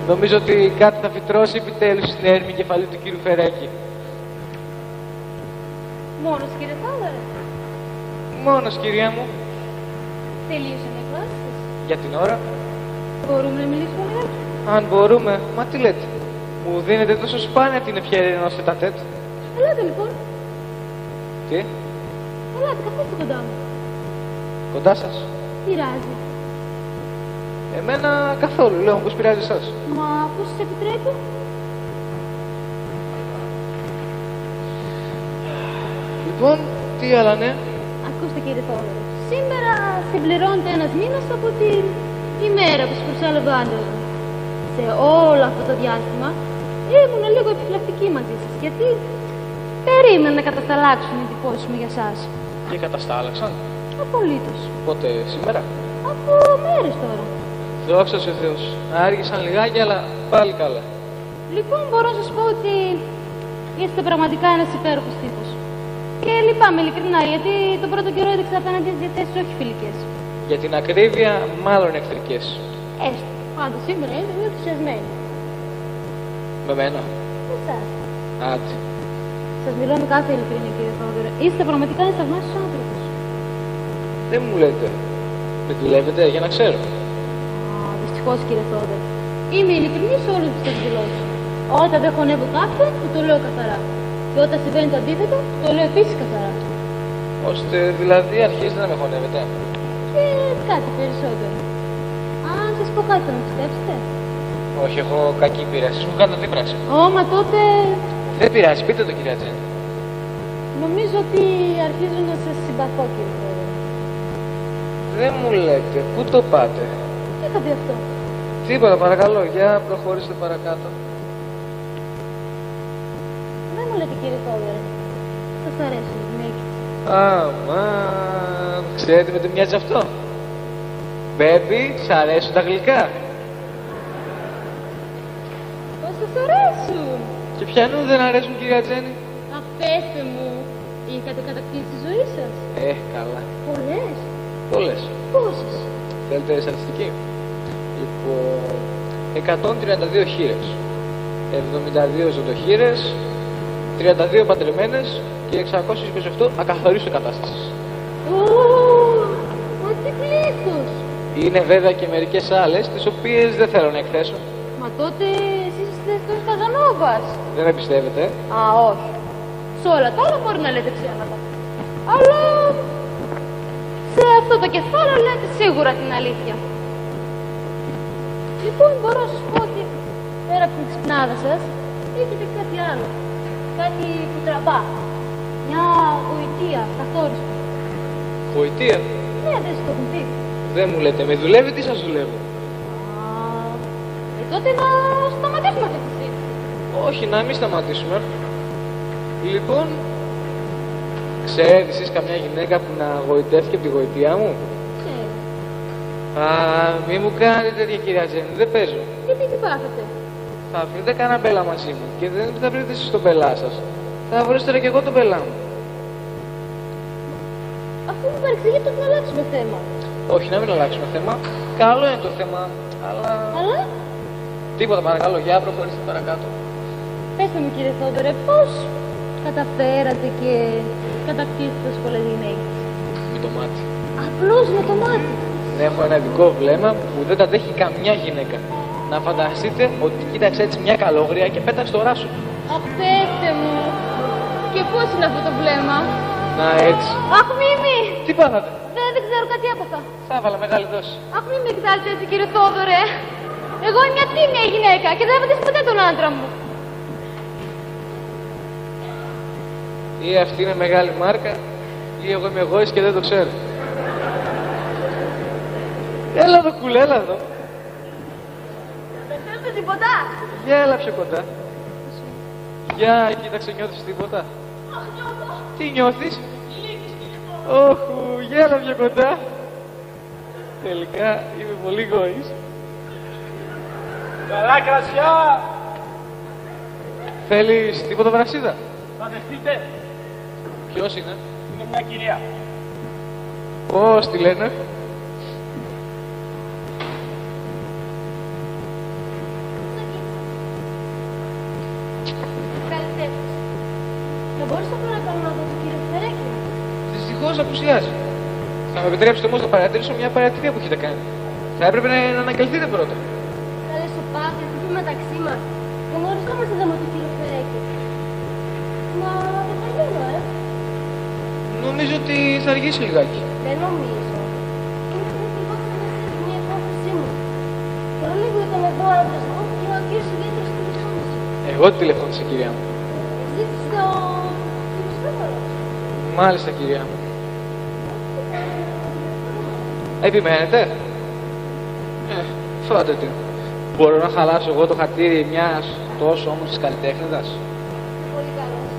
Νομίζω ότι κάτι θα φυτρώσει επιτέλους στην έρμη κεφαλή του κύριου Φερέκη. Μόνος, κύριε Θόδωρε. Μόνος, κυρία μου. Τελείωσαν οι εκδόσεις σας. Για την ώρα. Μπορούμε να μιλήσουμε λιγάκι. Αν μπορούμε. Μα τι λέτε. Μου δίνετε τόσο σπάνια την ευκαιρία ενός τετατέτ. Ελάτε λοιπόν. Τι. Ελάτε, καθίστε κοντά μου. Κοντά σας. Πειράζει. Εμένα καθόλου. Λέω πως πειράζει εσάς. Μα πώς σας επιτρέπω. Λοιπόν, τι άλλα ναι. Ακούστε, κύριε Θόδωρο. Σήμερα συμπληρώνεται ένας μήνας από την ημέρα που σας προσέλαβε ο άντρας μου. Σε όλο αυτό το διάστημα ήμουν λίγο επιφυλακτική μαζί σας, γιατί περίμενα να κατασταλάξουν οι εντυπώσεις μου για σας. Και καταστάλαξαν. Απολύτως. Πότε, σήμερα. Από μέρες τώρα. Δόξα σε Θεός. Άργησαν λιγάκι, αλλά πάλι καλά. Λοιπόν, μπορώ να σας πω ότι είστε πραγματικά ένας υπέροχος τύπος. Και λυπάμαι ειλικρινά, γιατί τον πρώτο καιρό έδειξα απέναντι στις διαθέσεις όχι φιλικές. Για την ακρίβεια, μάλλον εχθρικές. Έστω. Πάντως σήμερα είμαι ενθουσιασμένη. Με μένα. Με εσάς. Άντε. Σας μιλώ με κάθε ειλικρίνεια, κύριε Θόδωρο. Είστε πραγματικά ένας θαυμάσιος άνθρωπος. Δεν μου λέτε. Δεν δουλεύετε για να ξέρω. Δυστυχώς, κύριε Θόδωρο. Είμαι ειλικρινής σε όλες τις εκδηλώσεις. Όταν δεν χωνεύω κάποιον, του το λέω καθαρά. Και όταν συμβαίνει το αντίθετο, το λέω επίσης καθαρά. Ώστε δηλαδή αρχίζετε να με χωνεύετε. Και κάτι περισσότερο. Αν σας πω κάτι, θα με πιστέψετε. Όχι, έχω κακή πείρα. Εσείς μου κάνετε δίπραξη. Μα τότε Δεν πειράζει, πείτε το, κυρία Τζέννη. νομίζω ότι αρχίζω να σας συμπαθώ, κύριε Θόδωρο. Δεν μου λέτε, πού το πάτε. Τι θα πει αυτό. Τίποτα, παρακαλώ, για προχωρήστε παρακάτω. Δεν μου λέτε, κύριε Θόδωρο. Σας αρέσουν οι γυναίκες. Αμάν, ξέρετε με τι μοιάζει αυτό. Μπέμπι, σ' αρέσουν τα γλυκά. Πώς σας αρέσουν. Και ποιανού δεν αρέσουν, κυρία Τζέννη. Πέστε μου, είχατε κατακτήσει τη ζωή σας. Καλά. Πολλές. Πολλές. Πόσες. Θέλετε στατιστική. Λοιπόν, 132 χείρες, 72 ζωντοχείρες, 32 παντρεμένες και 628 ακαθαρίστου κατάστασης. Μα τι πλήθος. Είναι βέβαια και μερικές άλλες, τις οποίες δεν θέλω να εκθέσω. Μα τότε εσείς είστε εκτός Καζανόβας. Δεν με πιστεύετε. Όχι. Σε όλα τα άλλα μπορεί να λέτε ψέματα. Αλλά σε αυτό το κεφάλαιο λέτε σίγουρα την αλήθεια. Λοιπόν, μπορώ να σας πω ότι πέρα από την ξυπνάδα σας έχετε κάτι άλλο. Κάτι που τραβά. Μια γοητεία, καθόριστη. Γοητεία. Ναι, δεν σας το έχουν πει. Δεν μου λέτε, με δουλεύει, τι σας δουλεύω. Τότε να σταματήσουμε αυτή τη συζήτηση. Όχι, να μην σταματήσουμε. Λοιπόν, ξέρετε εσείς καμιά γυναίκα που να γοητεύτηκε από τη γοητεία μου. Ξέρω. Μη μου κάνετε τέτοια, κυρία Τζέννη, δεν παίζω. Γιατί τι πάθετε. Θα βρείτε κανένα μπέλα μαζί μου και δεν θα βρείτε εσείς τον μπελά σας. Θα βρείτε και εγώ τον μπελά μου. Αφού μου παρεξηγείτε να αλλάξουμε θέμα. Όχι, να μην αλλάξουμε θέμα. Καλό είναι το θέμα, αλλά... Αλλά? Τίποτα, παρακαλώ, για προχωρήστε παρακάτω. Πέστε μου, κύριε Θόδωρε, πώς καταφέρατε και κατακτήσετε τόσες πολλές γυναίκες. Με το μάτι. Απλώς με το μάτι. Έχω ένα ειδικό βλέμμα που δεν τα δέχει καμιά γυναίκα. Να φανταστείτε ότι κοίταξε έτσι μια καλόγρια και πέταξε το ράσο. Πέστε μου. Και πώς είναι αυτό το βλέμμα. Να έτσι. Αχ, Μίμη! Τι πάθατε? Δεν ξέρω, κάτι έπαθα. Θα έβαλα μεγάλη δόση. Αχ, μην με κοιτάζετε έτσι, κύριε Θόδωρε. Εγώ είμαι μια τίμια γυναίκα και δεν έβατες ποτέ τον άντρα μου. Ή αυτή είναι μεγάλη μάρκα, ή εγώ είμαι εγώης και δεν το ξέρω. Έλα εδώ, κουλέ, έλα εδώ. Δεν θέλετε τίποτα. Για έλα πιο κοντά. Για κοίταξε, νιώθεις τίποτα? Αχ, νιώθω. Τι νιώθεις? Λύκης, κύριε. Όχου, για έλα πιο κοντά. Τελικά είμαι πολύ γόης. Καλά κρασιά! Θέλεις τίποτα βρασίδα? Θα δεχτείτε. Ποιος είναι? Είναι μια κυρία. Πώς τη λένε? Καλλιτέχνης. Θα μπορούσα απλά να κάνω να δω τον κύριο Φερέκη. Δυστυχώς απουσιάζει. Θα με επιτρέψετε όμως να παρατηρήσω μια παρατηρία που έχετε κάνει. Θα έπρεπε να αναγκαλθείτε πρώτα. Καλέ σου πάτε, τι πει μεταξύ μας. Γνωριζόμαστε εδώ με τον κύριο Φερέκη. Μα δεν θα γίνω, Νομίζω ότι θα αργήσει λιγάκι. Δεν νομίζω. Είναι ακριβώς να σε μια υπόθεσή μου. Τώρα λίγο ήταν εδώ άντρας μου και ο κύριος ιδιαίτερος τηλεφώνησε. Εγώ τη τηλεφώνησα, κυρία μου. Ζήτησε το Χριστόφορο. Μάλιστα, κυρία μου. Επιμένετε? Φάτε την. Μπορώ να χαλάσω εγώ το χατήρι μιας τόσο όμορφης καλλιτέχνητας? Πολύ καλός.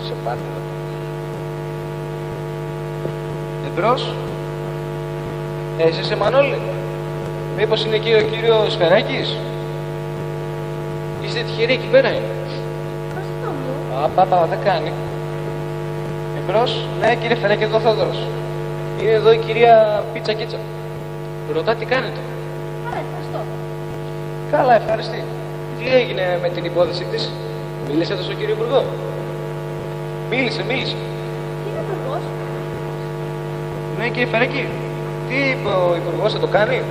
Σε πάτε. Εμπρός. Εσύ είσαι Μανώλη? Μήπως είναι εκεί ο κύριος Φεράκης? Είστε τυχεροί, εκεί πέρα είναι. Ευχαριστώ μου. Πάπα, δεν κάνει. Εμπρός. Ναι, κύριε Φεράκη, εδώ ο Θόδωρος. Είναι εδώ η κυρία Πίτσα Κίτσα. Ρωτά τι κάνετε. Καλά, ευχαριστώ. Καλά, ευχαριστή. Τι έγινε με την υπόθεση της? Μίλησε στον κύριο Υπουργό? Μίλησε. Τι είναι υπουργός? Ναι, κύριε Φεράκη. Τι είπε ο Υπουργός, θα το κάνει?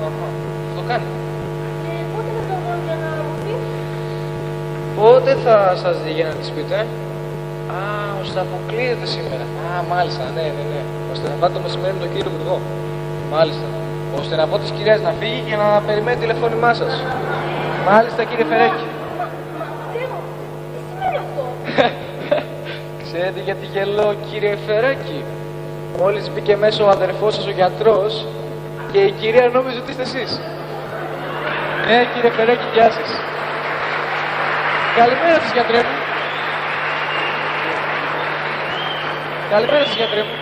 Θα το κάνει. Πότε θα τον δω για να μου πει? Πότε θα σας δει για να της πείτε? Ώστε αποκλείεται σήμερα. Μάλιστα, ναι. Ώστε να πάτε το μεσημέρι με τον κύριο Υπουργό. Μάλιστα. Ώστε να πω της κυρίας να φύγει και να περιμένει τηλεφώνημά σας. Μάλιστα, κύριε Φερέκη. Θεό, τι σημαίνει αυτό? Ξέρετε γιατί γελώ, κύριε Φερέκη? Μόλις μπήκε μέσα ο αδερφός σας ο γιατρός και η κυρία νόμιζε ότι είστε εσείς. Ναι, κύριε Φερέκη, γεια σας. Καλημέρα σας, γιατρέ μου. Καλημέρα σας, γιατρέ μου.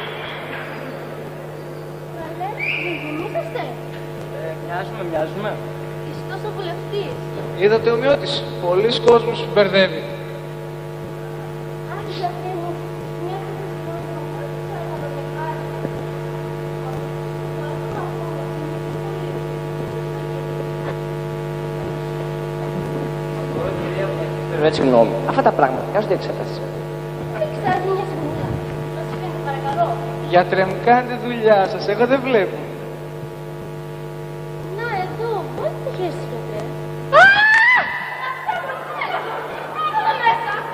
Καλέ, δεν γεννήσαστε? Μοιάζουμε. Είσαι τόσο βουλευτής. Είδατε ομοιότηση. Πολλοί κόσμος μπερδεύει. Ach, γιατρέ μου, μια Έτσι γνώμη. Αυτά τα πράγματα βγάζονται εξέταση. Δεν ξάζει μια σιγουριά. Να σε φαίνεται, παρακαλώ. Γιατρέ μου, κάντε δουλειά σας. Εγώ δεν βλέπω. Να, εδώ, πότε το χέρι γιατρέ.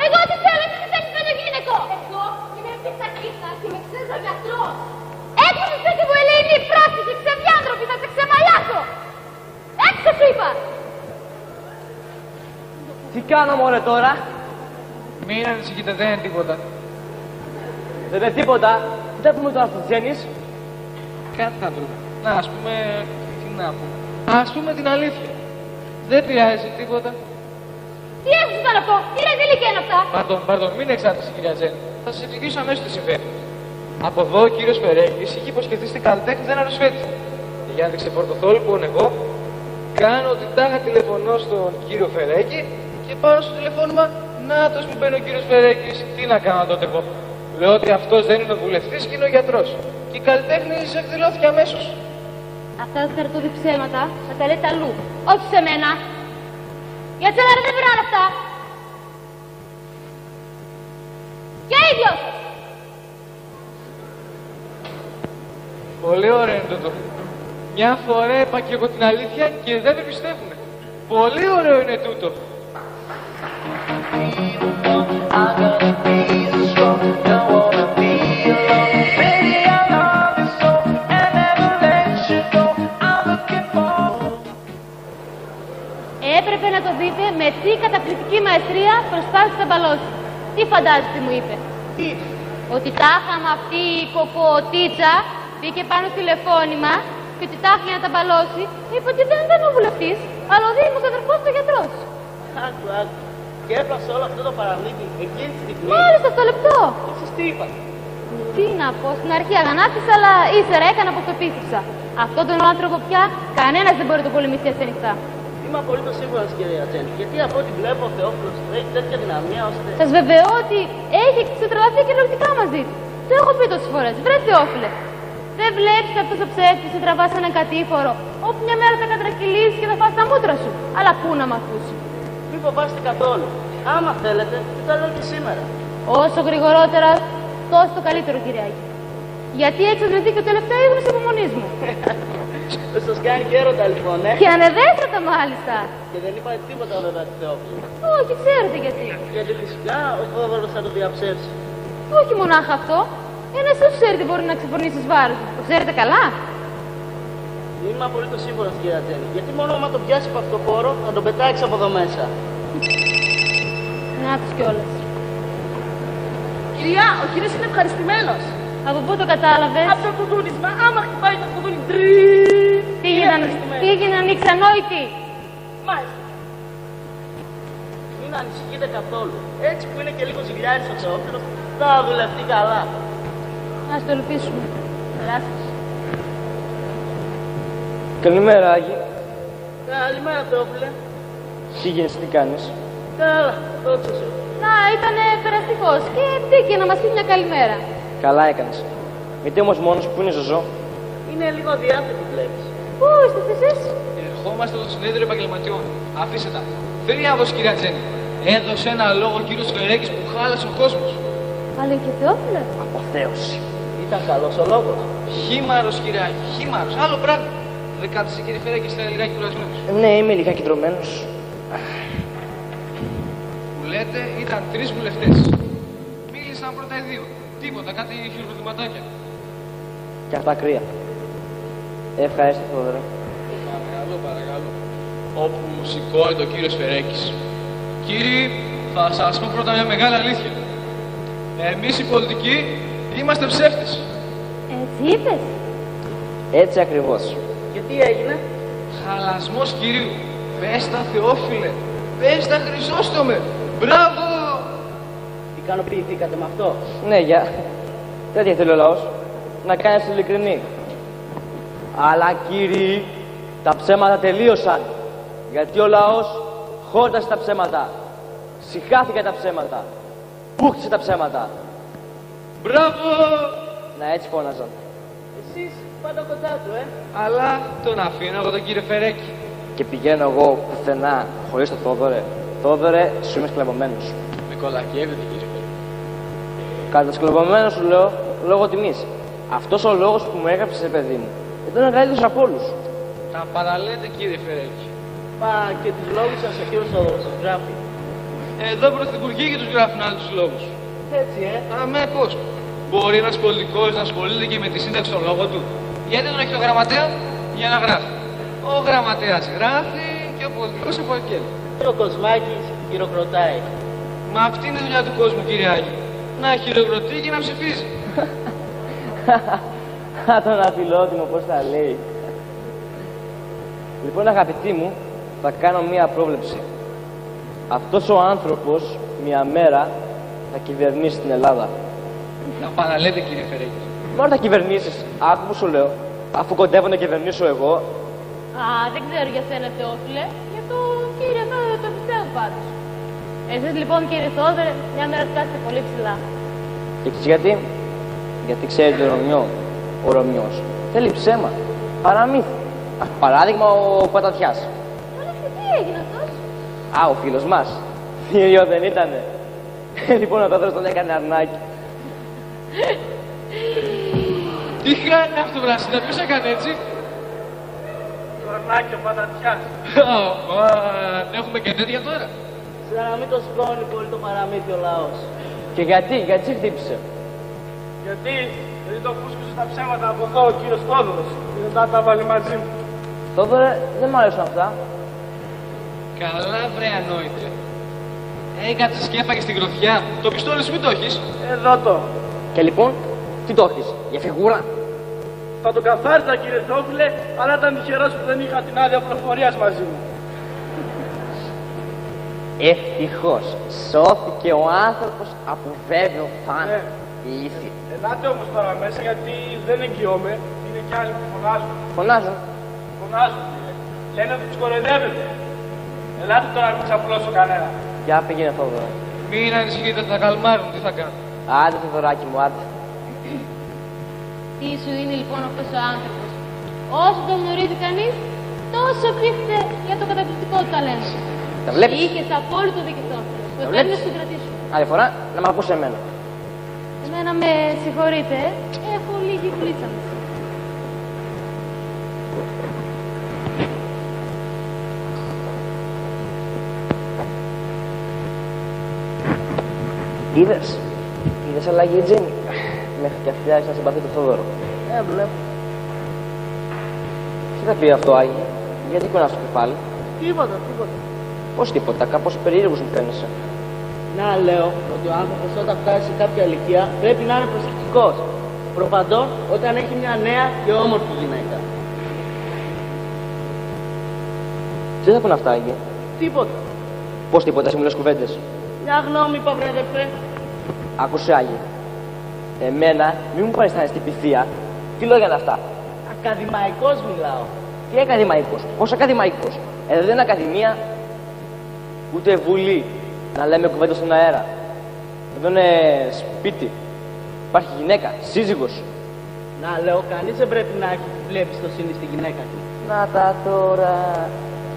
Εγώ τι θέλω, τι θέλεις με το γυναικό. Εγώ είμαι πισακίσα και με ξέρεις ο γιατρός. Έξω στο σπίτι μου, Ελένη, πρόσφυγοι, ξεδιάνθρωποι, θα σε ξεμαλιάσω. Έξω σου είπα. Τι κάνω μωρέ τώρα? Μην ανησυχείτε, δεν είναι τίποτα. Δεν είναι τίποτα. Τι θα πούμε τώρα στους Τζένις? Κάτι θα βρούμε. Να, ας πούμε, τι να πούμε. Ας πούμε την αλήθεια. Δεν πειράζει τίποτα. Τι έχεις τώρα αυτό, τι ρεζιλίκια είναι αυτά. Πардον, μην εξάρτηση, κυρία Τζέννη. Θα σας εξηγήσω αμέσως τι συμβαίνει. Από εδώ ο κύριος Φερέκης είχε υποσχεθεί στην καλλιτέχνη δεν ανοσφέτει. Για να ξεφορτωθώ λοιπόν εγώ, κάνω την τάχα τηλεφωνώ στον κύριο Φερέκη και πάω στο τηλεφώνημα. Νάτος που μπαίνει ο κύριος Φερέκης. Τι να κάνω τότε εγώ? Λέω ότι αυτός δεν είναι ο βουλευτής και είναι ο γιατρός. Και η καλλιτέχνη εκδηλώθηκε αμέσως. Αυτά τα τερτούδη ψέματα θα τα λέτε αλλού, όχι σε μένα. Για τσέλα δεν πειράνε αυτά. Και οι δυο σας. Πολύ ωραίο είναι τούτο. Μια φορά είπα και εγώ την αλήθεια και δεν με πιστεύουνε. Πολύ ωραίο είναι τούτο. I'm gonna be strong, no μπαλώσει. Τι φαντάζεσαι τι μου είπε? Τι? Ότι τάχα με αυτή η κοκοτίτσα μπήκε πάνω στο τηλεφώνημα και ότι τάχα για να τα μπαλώσει, είπε ότι δεν ήταν ο βουλευτής, αλλά ο δίδυμος αδερφός του γιατρός. Άκου. Και έπλασε όλο αυτό το παραμύθι εκείνη τη στιγμή. Μάλιστα, στο λεπτό. Εσείς τι είπατε? Τι να πω, στην αρχή αγανάκτησα, αλλά ύστερα έκανα πως το πίστεψα. Αυτόν τον άνθρωπο πια κανένας δεν μπορεί να το πολεμήσει έτσι ανοιχτά. Είμαι απολύτως σίγουρος, κυρία Τζέννη, γιατί από ό,τι βλέπω ο Θεόφιλος έχει τέτοια δυναμία ώστε. Σας βεβαιώ ότι έχει ξετρελαθεί κυριολεκτικά μαζί του. Το έχω πει τόσες φορές. Βρε Θεόφιλε. Δεν βλέπεις αυτός ο ψεύτης σε τραβά σε έναν κατήφορο, όπου μια μέρα θα κατρακυλήσει και θα φας τα μούτρα σου. Αλλά πού να μ' ακούσει. Μη φοβάστε καθόλου. Άμα θέλετε, τι τα λέω και σήμερα. Όσο γρηγορότερα, τόσο το καλύτερο, Κυριάκη. Γιατί έτσι θα βρεθεί και το τελευταίο ίγνος υπομονής μου. Δεν σας κάνει και έρωτα λοιπόν, Και ανεδέστατα μάλιστα. Και δεν είπατε τίποτα βέβαια τη Θεόφιλη. Όχι, ξέρετε γιατί. Γιατί φυσικά ο Θόδωρος θα το διαψεύσει. Όχι μονάχα αυτό. Ένας δεν ξέρει τι μπορεί να ξεπορνήσει εις βάρος του. Το ξέρετε καλά. Είμαι απολύτως σίγουρος, κυρία Τζέννη. Γιατί μόνο άμα τον πιάσει από αυτό το χώρο θα τον πετάξει από εδώ μέσα. Να τους κιόλας. Κυρία, ο κύριος είναι ευχαριστημένος. Από πού το κατάλαβες? Από το κουδούνισμα. Άμα χτυπάει το κουδούνι. Τι έγινε, ανοίξει ανόητη. Μάλιστα. Μην ανησυχείτε καθόλου. Έτσι που είναι και λίγο ζυγιάρης ο Θεόφιλος, θα δουλευτεί καλά. Ας το ελπίσουμε. Γεια σας. Καλημέρα, Άγη. Καλημέρα, Θεόφιλε. Τι γίνεσαι, τι κάνεις? Καλά, δόξα σου. Να, ήτανε περαστικός και μπήκε να μας πει μια καλημέρα. Καλά έκανες. Γιατί όμως μόνος που είναι ζωζό? Είναι λίγο αδιάθετη, βλέπεις. Πού είστε εσείς? Ερχόμαστε στο συνέδριο επαγγελματιών. Αφήστε τα. Θέλει να δώσει, κυρία Τζέννη. Έδωσε ένα λόγο ο κύριος Φερέκης που χάλασε ο κόσμος. Αλλά και Θεόφιλε. Αποθέωση. Ήταν καλός ο λόγος. Χήμαρος, κυριάκι, χήμαρος. Άλλο πράγμα. Δεν κάθεσαι, κύριε Φερέκη, είστε λιγάκι κουρασμένος. Ναι, είμαι λιγάκι δρομένος. Που λέτε ήταν 3 βουλευτές. Μίλησαν πρώτα οι 2. Τίποτα, κάτι χειροκροτηματάκια. Και αυτά κρύα. Ευχαριστώ, Θόδωρα. Παρακαλώ. Όπου σηκώνεται ο κύριος Φερέκης. Κύριοι, θα σας πω πρώτα μια μεγάλη αλήθεια. Εμείς οι πολιτικοί είμαστε ψεύτες. Έτσι είπες? Έτσι ακριβώς. Και τι έγινε? Χαλασμός κυρίου. Πες τα Θεόφιλε. Πες τα Χρυσόστομε. Μπράβο! Ικανοποιηθήκατε με αυτό? Ναι, για. Τέτοια θέλει ο λαός. Να κάνεις ειλικρινή. Αλλά κύριοι, τα ψέματα τελείωσαν. Γιατί ο λαός χόρτασε τα ψέματα. Συχάθηκε τα ψέματα. Πούχτησε τα ψέματα. Μπράβο! Να, έτσι φώναζαν. Εσείς πάντα κοντά του, Αλλά τον αφήνω εγώ τον κύριο Φερέκη. Και πηγαίνω εγώ πουθενά χωρίς τον Θόδωρε. Θόδωρε, σου είμαι σκλαβωμένος. Με κολακεύετε, κύριε Φερέκη. Κατασκλαβωμένος σου λέω λόγω τιμής. Αυτός ο λόγος που μου έγραψε, παιδί μου, ήταν ο καλύτερος από όλους. Τα παραλέτε, κύριε Φερέκη. Μα και τους λόγους σας ο κύριος Θόδωρος σας γράφει. Εδώ πρωθυπουργοί και τους γράφουν άλλους λόγους. Έτσι, Αμέ πώς. Μπορεί ένας πολιτικός να ασχολείται και με τη σύνταξη των λόγων του. Γιατί τον έχει το γραμματέα? Για να γράφει. Ο γραμματέας γράφει και ο πολιτικός απαγγέλει. Και ο Κοσμάκης χειροκροτάει. Μα αυτή είναι η δουλειά του κόσμου, κύριε Άγη. Να χειροκροτεί και να ψηφίζει. Τον αφιλότιμο πώς τα λέει. Λοιπόν, αγαπητοί μου, θα κάνω μία πρόβλεψη. Αυτός ο άνθρωπος μια μέρα θα κυβερνήσει την Ελλάδα. Τα παραλέτε, κύριε Φερέκη. Μόνο θα κυβερνήσεις. Άκου που σου λέω. Αφού κοντεύω να κυβερνήσω εγώ. Α, δεν ξέρω για σένα, Θεόφιλε. Για το κύριε Θόδωρο το πιστεύω πάντως. Εσείς λοιπόν, κύριε Θόδωρε, μια μέρα θα κάθετε πολύ ψηλά. Και ξέρεις γιατί? Γιατί ξέρει το Ρωμιό. Ο Ρωμιός θέλει ψέμα. Παραμύθι. Παράδειγμα ο Πατατιάς. Αλλά τι έγινε αυτός? Α, ο φίλος μας. Θύριο δεν ήτανε. Λοιπόν, ο Θόδωρος τον έκανε αρνάκι. Τι κάνει αυτό, Βρασίνα, ποιος έκανε έτσι? Το αρνάκι ο Πατατιάς. Έχουμε και τέτοια τώρα. Σαν να μην το σηκώνει πολύ το παραμύθι ο λαός. Και γιατί σε χτύπησε? Γιατί το φούσκωσε τα ψέματα από εδώ ο κύριος Θόδωρος. Και μετά τα βάλει μαζί μου. Θόδωρε, δεν μ' αρέσουν αυτά. Καλά, βρε ανόητε. Έκατσες και έφαγες την γροθιά. Το πιστόλι σου μην το έχεις. Εδώ το. Και λοιπόν, τι το έχεις, για φιγούρα? Θα το καθάριζα, κύριε Θεόφιλε, αλλά ήταν τυχερός που δεν είχα την άδεια πληροφορίας μαζί μου. Ευτυχώς, σώθηκε ο άνθρωπος από βέβαιο θάνατο. Ηλίθιε. Ελάτε όμως τώρα μέσα, γιατί δεν εγγυώμαι. Είναι κι άλλοι που φωνάζουν. Φωνάζουν. Φωνάζουν, κύριε. Λένε ότι τους κοροϊδεύετε. Ελάτε τώρα να μην ξαπλώσω κανένα. Για πήγαινε Θόδωρο. Μην ανησυχείτε, θα καλμάρουν, τι θα κάνουν. Άντε Θοδωράκι μου, άντε. Τι σου είναι λοιπόν αυτός ο άνθρωπος? Όσο τον γνωρίζει κανείς, τόσο πείθεται για το καταπληκτικό του ταλέντο. Τα βλέπεις? Είχες απόλυτο δίκιο. Το βλέπεις? παίρνεις στην κρατήσου. Άλλη φορά να μ' ακούσει εμένα. Εμένα με συγχωρείτε, έχω λίγη βουλίτσα μας. Είδες αλλαγή η Τζέννη. Μέχρι και αυτή άρχισε να συμπαθεί το Θόδωρο. Βλέπω. Τι θα πει αυτό, Άγιε? Γιατί κονάς το κεφάλι? Τίποτα. Πώς τίποτα, κάπως περίεργος μου φαίνεσαι. Να λέω ότι ο άνθρωπος όταν φτάσει σε κάποια ηλικία πρέπει να είναι προσεκτικός. Προπαντών όταν έχει μια νέα και όμορφη γυναίκα. Τι θα πούνε αυτά, Άγιε? Τίποτα. Πώς τίποτα, εσύ μου λες κουβέντες? Μια γνώμη, παυρέδερφε. Άκουσε, Άγιε. Εμένα, μη μου παριστάνεις την πυθία. Τι λόγια είναι αυτά? Ακαδημαϊκός μιλάω. Τι ακαδημαϊκός? Πώς ακαδημαϊκός? Εδώ δεν είναι ακαδημία, ούτε βουλή να λέμε κουβέντες στον αέρα. Εδώ είναι σπίτι. Υπάρχει γυναίκα, σύζυγος. Να λέω, κανείς δεν πρέπει να έχει πλέον εμπιστοσύνη στη γυναίκα του. Να τα τώρα.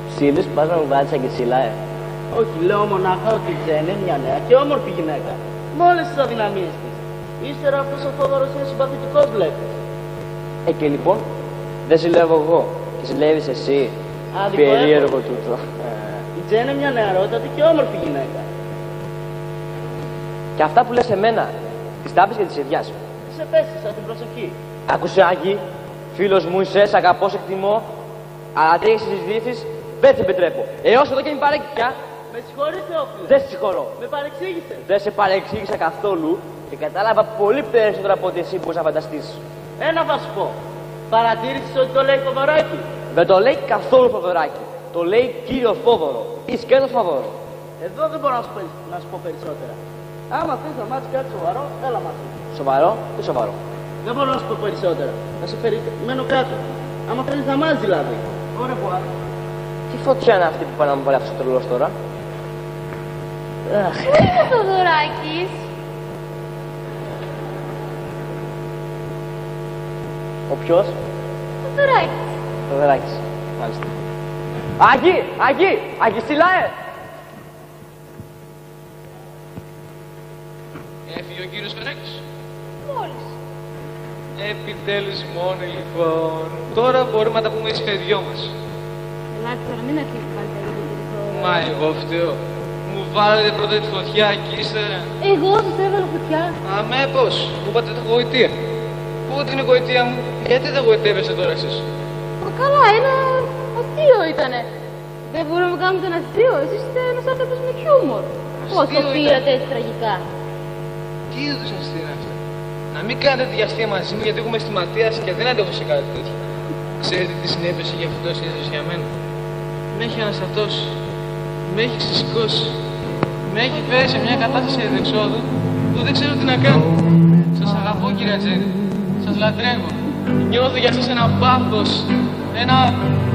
Ψήλους πας να μου βάλεις σαν και ψηλά, Όχι, λέω μονάχα ότι η Τζέννη είναι μια νέα και όμορφη γυναίκα. Με όλες τις αδυναμίες της. Ύστερα αυτός ο Θόδωρος είναι συμπαθητικός, βλέπεις. Και λοιπόν, δεν ζηλεύω εγώ. Και ζηλεύεις εσύ. Περίεργο τούτο. Η Τζέννη είναι μια νεαρότατη και όμορφη γυναίκα. Και αυτά που λες εμένα, τις τάπεις και τις ιδιάς. Σε πέσεις από την προσοχή. Άκουσε, Άγη, φίλος μου είσαι, σ' αγαπώ, σε εκτιμώ, αλλά τρέχεις συζητήσεις, δεν σε επιτρέπω. Έως εδώ και μην παρέκει πια. Με συγχωρείς, Θεόφιλε. Δεν σε συγχωρώ. Με παρεξήγησες. Δεν σε παρεξήγησα καθόλου και κατάλαβα πολύ περισσότερα από ό,τι εσύ μπορείς να φανταστείς. Ένα θα σου πω. Παρατήρησες ότι το λέει Θοδωράκι? Δεν το λέει καθόλου Θοδωράκι. Το λέει κύριο Θόδωρο. Ή σκένος Θόδωρο. Εδώ δεν μπορώ να σου πω περισσότερα. Άμα θες να μάθεις κάτι σοβαρό, έλα μαζί. Σοβαρό, τι σοβαρό? Δεν μπορώ να σου πω περισσότερα. Θα σε περιμένω κάτω. Άμα θέλεις να μάθεις δηλαδή. Ωραία, πολλά. Τι φωτιά είναι αυτή που πάει να μου βάλει αυτός ο τρελός τώρα? Πού είναι ο Θοδωράκης? Ο ποιος? Θοδωράκης. Θοδωράκης, μάλιστα. Άγι, στυλάε! Έφυγε ο κύριος Φεράκης. Μόλις. Επιτέλους μόνο λοιπόν. Τώρα μπορούμε να τα πούμε εις παιδιό μας. Ελάτε τώρα, μην αρχίσει πάλι τα ίδια, κύριε Θοδωράκη. Μα εγώ φταίω. Μου βάλετε πρώτα τη φωτιά και ύστερα. Εγώ σας έβαλα φωτιά. Αμέ πώς, μου είπατε τη γοητεία. Πού την γοητεία μου, γιατί δεν γοητεύεσαι τώρα εσείς? Μα καλά, ένα αστείο ήτανε. Δεν μπορούμε να κάνουμε τον αστείο. Εσείς είστε ένας άνθρωπος με χιούμορ. Πώς το πήρατε έτσι τραγικά? Τι είδους αστεία είναι αυτά? Να μην κάνετε τη αστεία μαζί μου γιατί έχουμε αισθηματίας και δεν αντέχω σε κάτι τέτοιο. Ξέρετε τι συνέπειες έχει αυτό ο σχέδιος για μένα? Με έχει αναστατώσει. Με έχει ξεσηκώσει. Με έχει φέρει σε μια κατάσταση αδιεξόδου που δεν ξέρω τι να κάνω. Σας αγαπώ, κυρία Τζέννη. Σας λατρεύω. Νιώθω για σας ένα πάθος.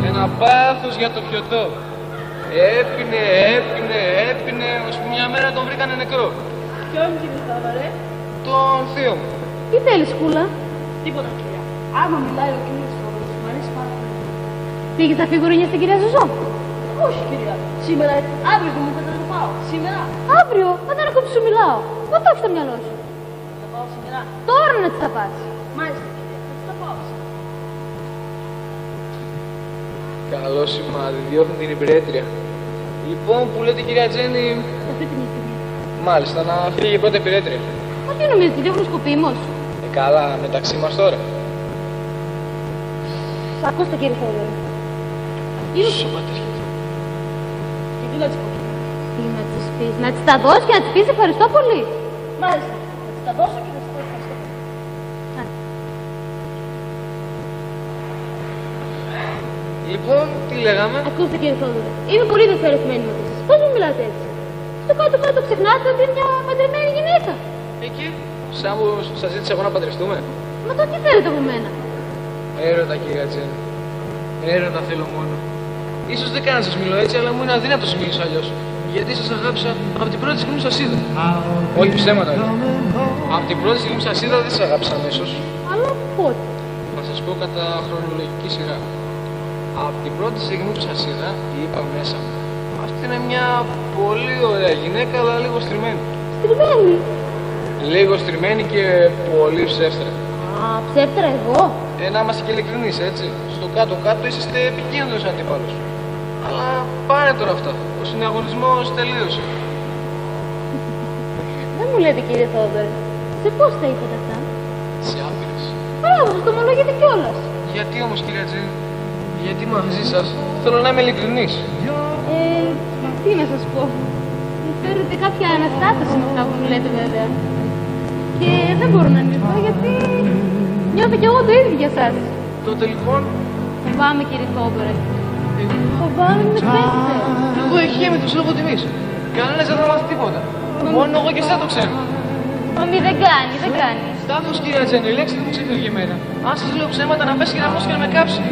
Ένα πάθος για το πιωτό. Έπινε, ώσπου μια μέρα τον βρήκανε νεκρό. Ποιον κύριε Θόδωρε? Τον θείο μου. Τι θέλεις, Κούλα? Τίποτα, κυρία. Άμα μιλάει ο κύριος Θόδωρος, μου αρέσει πάρα πολύ. Πήγες τα φιγουρίνια στην κυρία Ζουζό? Όχι, κυρία. Σήμερα, αύριο που μου είπατε να το πάω. Σήμερα. Αύριο, όταν έρχομαι σου μιλάω. Μα το έχεις στο μυαλό σου. Θα πάω σήμερα. Τώρα να της τα πας. Μάλιστα, κυρία. Θα τα πάω σήμερα. Καλό σημάδι, διώχνει την υπηρέτρια. Λοιπόν, που λέτε κυρία Τζέννη. Αυτή την στιγμή. Μάλιστα, να φύγει η πρώτη υπηρέτρια. Μα τι νομίζεις, τη διώχνω σκοπίμως? Καλά, μεταξύ μας τώρα. Σ' ακούστε, κύριε Θόδωρο. Σοπατέρια. Και τι να της πω? Τι να της πεις, να της τα δώσεις και να της πεις ευχαριστώ πολύ. Μάλιστα, θα της τα δώσω και θα της πω ευχαριστώ. Λοιπόν, τι λέγαμε. Ακούστε κύριε Θόδωρε, είμαι πολύ δευτερευμένη μαζί σας. Πώς μου μιλάτε έτσι? Στο κάτω-κάτω ξεχνάτε ότι είναι μια παντρεμένη γυναίκα. Εκεί, σαν που σας ζήτησα εγώ να παντρευτούμε. Μα το τι θέλετε από μένα? Έρωτα, κυρία Τζέννη. Έρωτα θέλω μόνο. Ίσως δεν κάνω να σας μιλώ έτσι, αλλά μου είναι αδύνατο να σας μιλήσω αλλιώς. Γιατί σας αγάπησα από την πρώτη στιγμή που σας είδα. Όχι ψέματα, από την πρώτη στιγμή που σας είδα δεν σας αγάπησα αμέσως. Αλλά πότε? Θα σας πω κατά χρονολογική σειρά. Από την πρώτη στιγμή που σας είδα, είπα μέσα μου. Αυτή είναι μια πολύ ωραία γυναίκα, αλλά λίγο στριμμένη. Στριμμένη? Λίγο στριμμένη και πολύ ψεύτερα. Α, ψεύτερα εγώ? Να είμαστε και ειλικρινείς, έτσι. Στο κάτω-κάτω είσαστε επικίνδυνος αντίπαλος. Αλλά πάνε τώρα αυτά. Ο συναγωνισμός τελείωσε. Δεν μου λέτε κύριε Θόδωρε, σε πώς τα είπατε αυτά? Σε άπειρες. Αλλά σας το ομολογείτε κιόλας. Γιατί όμως κυρία Τζέννη, γιατί μαζί σας θέλω να είμαι ειλικρινής. Τι να σας πω. Μου φέρετε κάποια αναστάτωση με αυτά που μου λέτε βέβαια. Και δεν μπορώ να νιώθω γιατί νιώθω κι εγώ το ίδιο για σας. Τότε λοιπόν. Φοβάμαι κύριε Θόδωρε. Φοβάμαι με πέστε. Εγώ εχέμαι τους λόγω τιμής. Κανένας δεν θα μάθει τίποτα. Μόνο εγώ και εσάς το ξέρω. Μα μη δεν κάνει, δεν κάνει. Στάθος κυρία Τζέννη, η λέξη δεν μου ξεφεύγει εμένα. Αν σας λέω ψέματα να πέσει κεραυνός και να με κάψει.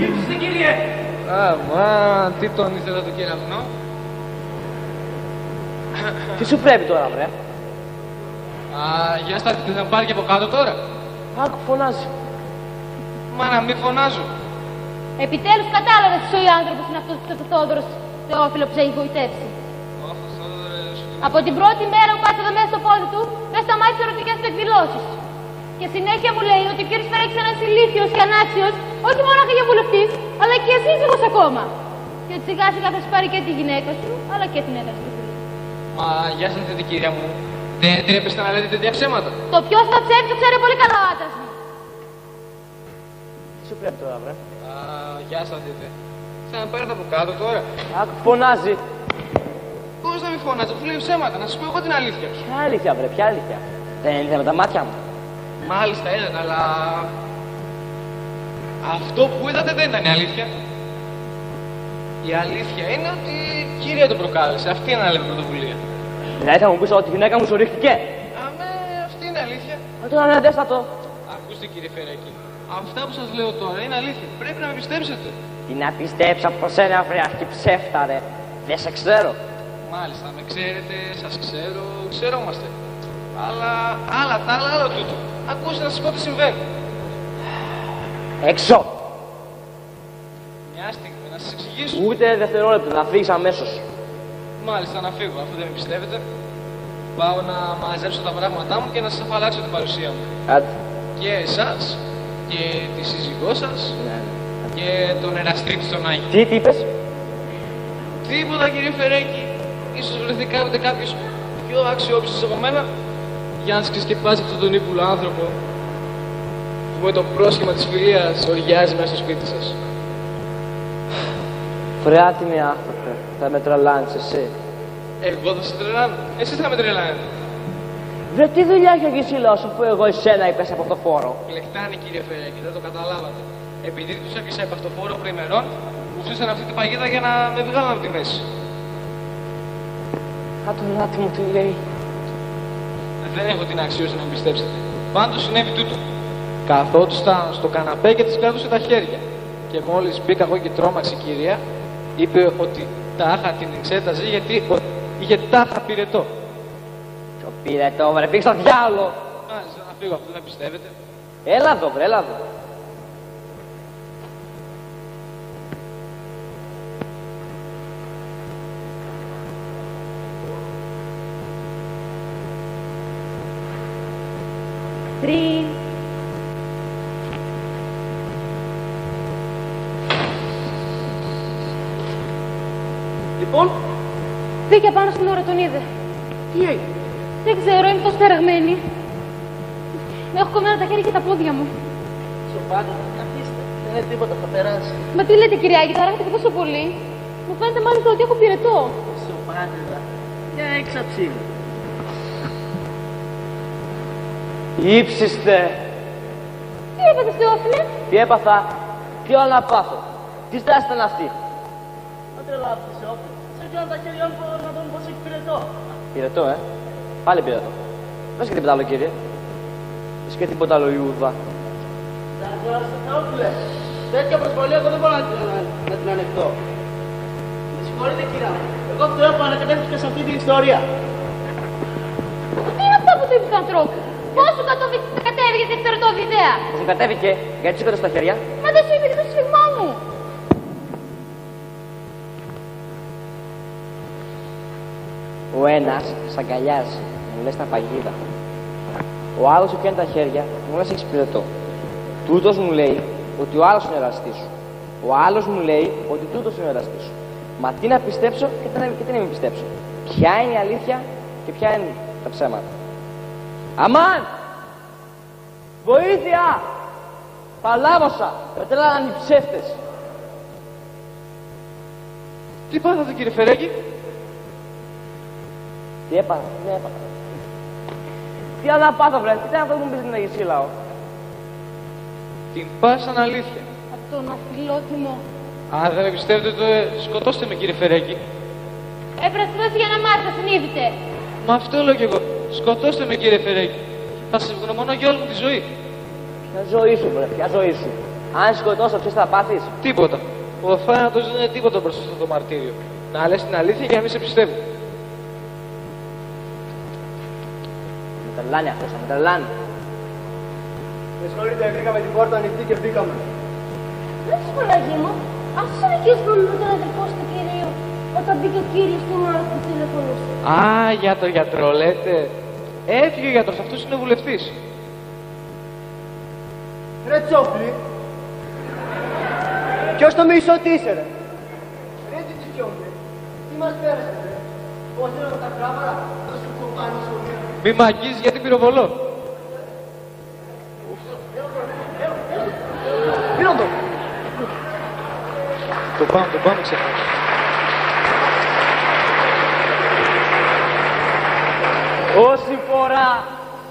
Ήρθε κύριε! Αμάν, τι τον ήθελα το κεραυνό. Τι σου πρέπει τώρα, βρε? Για στάτη, θα πάρει και από κάτω τώρα. Άκου, φωνάζει. Μα να μην φωνάζω. Επιτέλους κατάλαβες τι ο άνθρωπος είναι αυτός ο Θόδωρος Θεόφιλο που σε έχει βοητεύσει. Από την πρώτη μέρα που πάτησε εδώ μέσα στο πόδι του, δεν σταμάτησε ερωτικές του εκδηλώσεις. Και συνέχεια μου λέει ότι ο κύριος Φερέκης είναι ένας ηλίθιος και ανάξιος, όχι μόνο για βουλευτής, αλλά και σύζυγος ακόμα. Και ότι σιγά σιγά θα σου πάρει και τη γυναίκα σου, αλλά και την έδρα σου. Μα γεια σας δείτε κυρία μου, δεν τρέπεστε να λέτε τέτοια ψέματα. Το ποιος θα ψεύσει το ξέρει πολύ καλά ο άντρας μου. Τι σου πρέπει τώρα, βρε? Γεια σας δείτε. Θα με πάρετε από κάτω τώρα. Άκου, φωνάζει. Πώς να μην φωνάζω, αφού λέει ψέματα, να σας πω εγώ την αλήθεια. Ποια αλήθεια, βρε, ποια αλήθεια? Δεν είδα με τα μάτια μου. Μάλιστα είδατε, αλλά αυτό που είδατε δεν ήταν η αλήθεια. Η αλήθεια είναι ότι η κυρία το προκάλεσε. Αυτή είναι άλλη πρωτοβουλία. Δηλαδή θα μου πεις ότι η γυναίκα μου σου ρίχτηκε? Αμέ, αυτή είναι αλήθεια. Μα τώρα είναι αδέστατο. Ακούστε κύριε Φερέκη, αυτά που σας λέω τώρα είναι αλήθεια. Πρέπει να με πιστέψετε. Τι να πιστέψω από σένα, βρε αρχιψέφτα, ρε? Δεν σε ξέρω. Μάλιστα, με ξέρετε, σας ξέρω, ξερόμαστε. Αλλά άλλα τα άλλα, άλλο τούτο. Ακούστε να σας πω τι συμβαίνει. Έξω! Μια στιγμή, να σας εξηγήσω. Ούτε δευτερόλεπτο, να φύγεις αμέσως. Μάλιστα, να φύγω, αφού δεν με πιστεύετε. Πάω να μαζέψω τα πράγματά μου και να σας αφαλάξω την παρουσία μου. Άντε. Και εσάς, και τη σύζυγό σας, και τον εραστρίτη στον Άγιο. Τι είπες? Τίποτα κύριε Φερέκη. Ίσως βρεθεί κάποτε κάποιος πιο αξιόπιστος από μένα για να σας ξεσκεπάσει αυτόν τον ύπουλο άνθρωπο που με το πρόσχημα της φιλίας οριάζει μέσα στο σπίτι σας. Φρεάτιμη άνθρωπε, θα με τρελάνεις εσύ. Εγώ θα σε τρελάνω. Εσείς θα με τρελάνετε. Βρε τι δουλειά έχει ο Γυσίλαος αφού εγώ εσένα είπες από αυτό φόρο? Λεκτάνει κύριε Φερέκη, δεν το καταλάβατε. Επειδή τους έπιασα από αυτό φόρο προημερών, μου στήσαν αυτή την παγίδα για να με βγάλουν από τη μέση. Α, το λάτι μου τι λέει. Δεν έχω την αξίωση να με πιστέψετε. Πάντως συνέβη τούτο. Καθόντουσαν στο καναπέ και της κρατούσε τα χέρια. Και μόλις μπήκα εγώ και τρόμαξε η κυρία, είπε ότι τάχα την εξέταζε γιατί είχε τάχα πυρετό. Το πυρετό, βρε, πήγε στο διάολο. Μάλιστα, να φύγω αυτό, δεν πιστεύετε. Έλα εδώ, βρε, έλα εδώ. Τρεις. Λοιπόν, Βγήκε πάνω στην ώρα, τον είδε. τι έγινε? Δεν ξέρω, είμαι τόσο ταραγμένη. Με έχω κομμένα τα χέρια και τα πόδια μου. Σοπάτε, καθίστε. Δεν είναι τίποτα, θα περάσει. Μα τι λέτε, κυριάκη, ταράγετε και τόσο πολύ. Μου φαίνεται μάλιστα ότι έχω πυρετό. μάτριδα για έξαψη. Ήψιστε. Τι έπαθες, Θεόφιλε? Τι έπαθα, τι όλα να πάθω. Τι στάση ήταν αυτή. Μα τρελάθηκες, Θεόφιλε. Σε πιάνω τα χέρια μου να δω πως έχει πυρετό. Πυρετό, Πάλι πυρετό. Δες και τίποτα άλλο, κύριε. Δες και τίποτα άλλο, Ιούδα. Δάσκαλα, Θεόφιλε. Τέτοια προσβολή εγώ δεν μπορώ να την ανεχτώ. Με συγχωρείτε, κυρία μου. Εγώ Θεό που ανακατεύτηκα σε αυτή την ιστορία. Τι είναι αυτά που του είπες του ανθρώπου? Πώς σου κατέβηκε σε εξαιρετό βιδέα? Πώς μου κατέβηκε, γιατί σήκωτε στα χέρια. Μα δεν σου είπε και το σφιγμό μου. Ο ένας σ' αγκαλιάζει, μου λες τα παγίδα. Ο άλλος σου πιάνει τα χέρια, μου λες έχεις πυρετό. Τούτος μου λέει ότι ο άλλος είναι ο εραστής σου. Ο άλλος μου λέει ότι τούτος είναι ο εραστής σου. Μα τι να πιστέψω και τι να μην πιστέψω. Ποια είναι η αλήθεια και ποια είναι τα ψέματα. Αμάν! Βοήθεια! Παλάβωσα! Πετρέλαναν οι ψεύτες. Τι πάθατε, κύριε Φερέκη? Τι έπαθα, τι έπαθα. Τι άλλο να πάθω, βρε, τι ήταν αυτό που μου πεις στην Αγία Σύλλαο. Την πάσαν αλήθεια. Από τον αφιλότιμο. Αν δεν με πιστεύετε, σκοτώστε με, κύριε Φερέκη. Έπρεπε να για να μάθω, συνείδητε. Μα αυτό λέω κι εγώ. Σκοτώστε με, κύριε Φερέκη. Θα σε ευγνωμονώ για όλη μου τη ζωή. Ποια ζωή σου, βρε, ποια ζωή σου. Αν σκοτώσω, ξέρεις τι θα πάθεις. Τίποτα. Ο θάνατος δεν είναι τίποτα μπροστά στο το μαρτύριο. Να λες την αλήθεια και να μην σε πιστεύω. Με τρελάνει αυτός, με τρελάνει. Με συγχωρείτε, βρήκαμε την πόρτα ανοιχτή και μπήκαμε. Δεν σου Παναγί μου, αυτός είναι ο κύριος Μπρούλου, τον αδελφός του κυρίου, όταν μπήκε ο κύριος στην ώρα που τηλεφωνούσε. Α, για το γιατρό λέτε. Έφυγε ο γιατρός, αυτός είναι ο βουλευτής. Ρε Τσόπλη, ποιος το μισό τι είσαι, ρε. Ρε τι τσιόμπλε, τι μας πέρασε, ρε. Πώς είναι τα κράμαρα, θα σου πω πάνω στο μήνα. Μη μ' αγγίζεις γιατί πυροβολώ. Πήραν το. Το πάμε ξεχάσει. Όση φορά.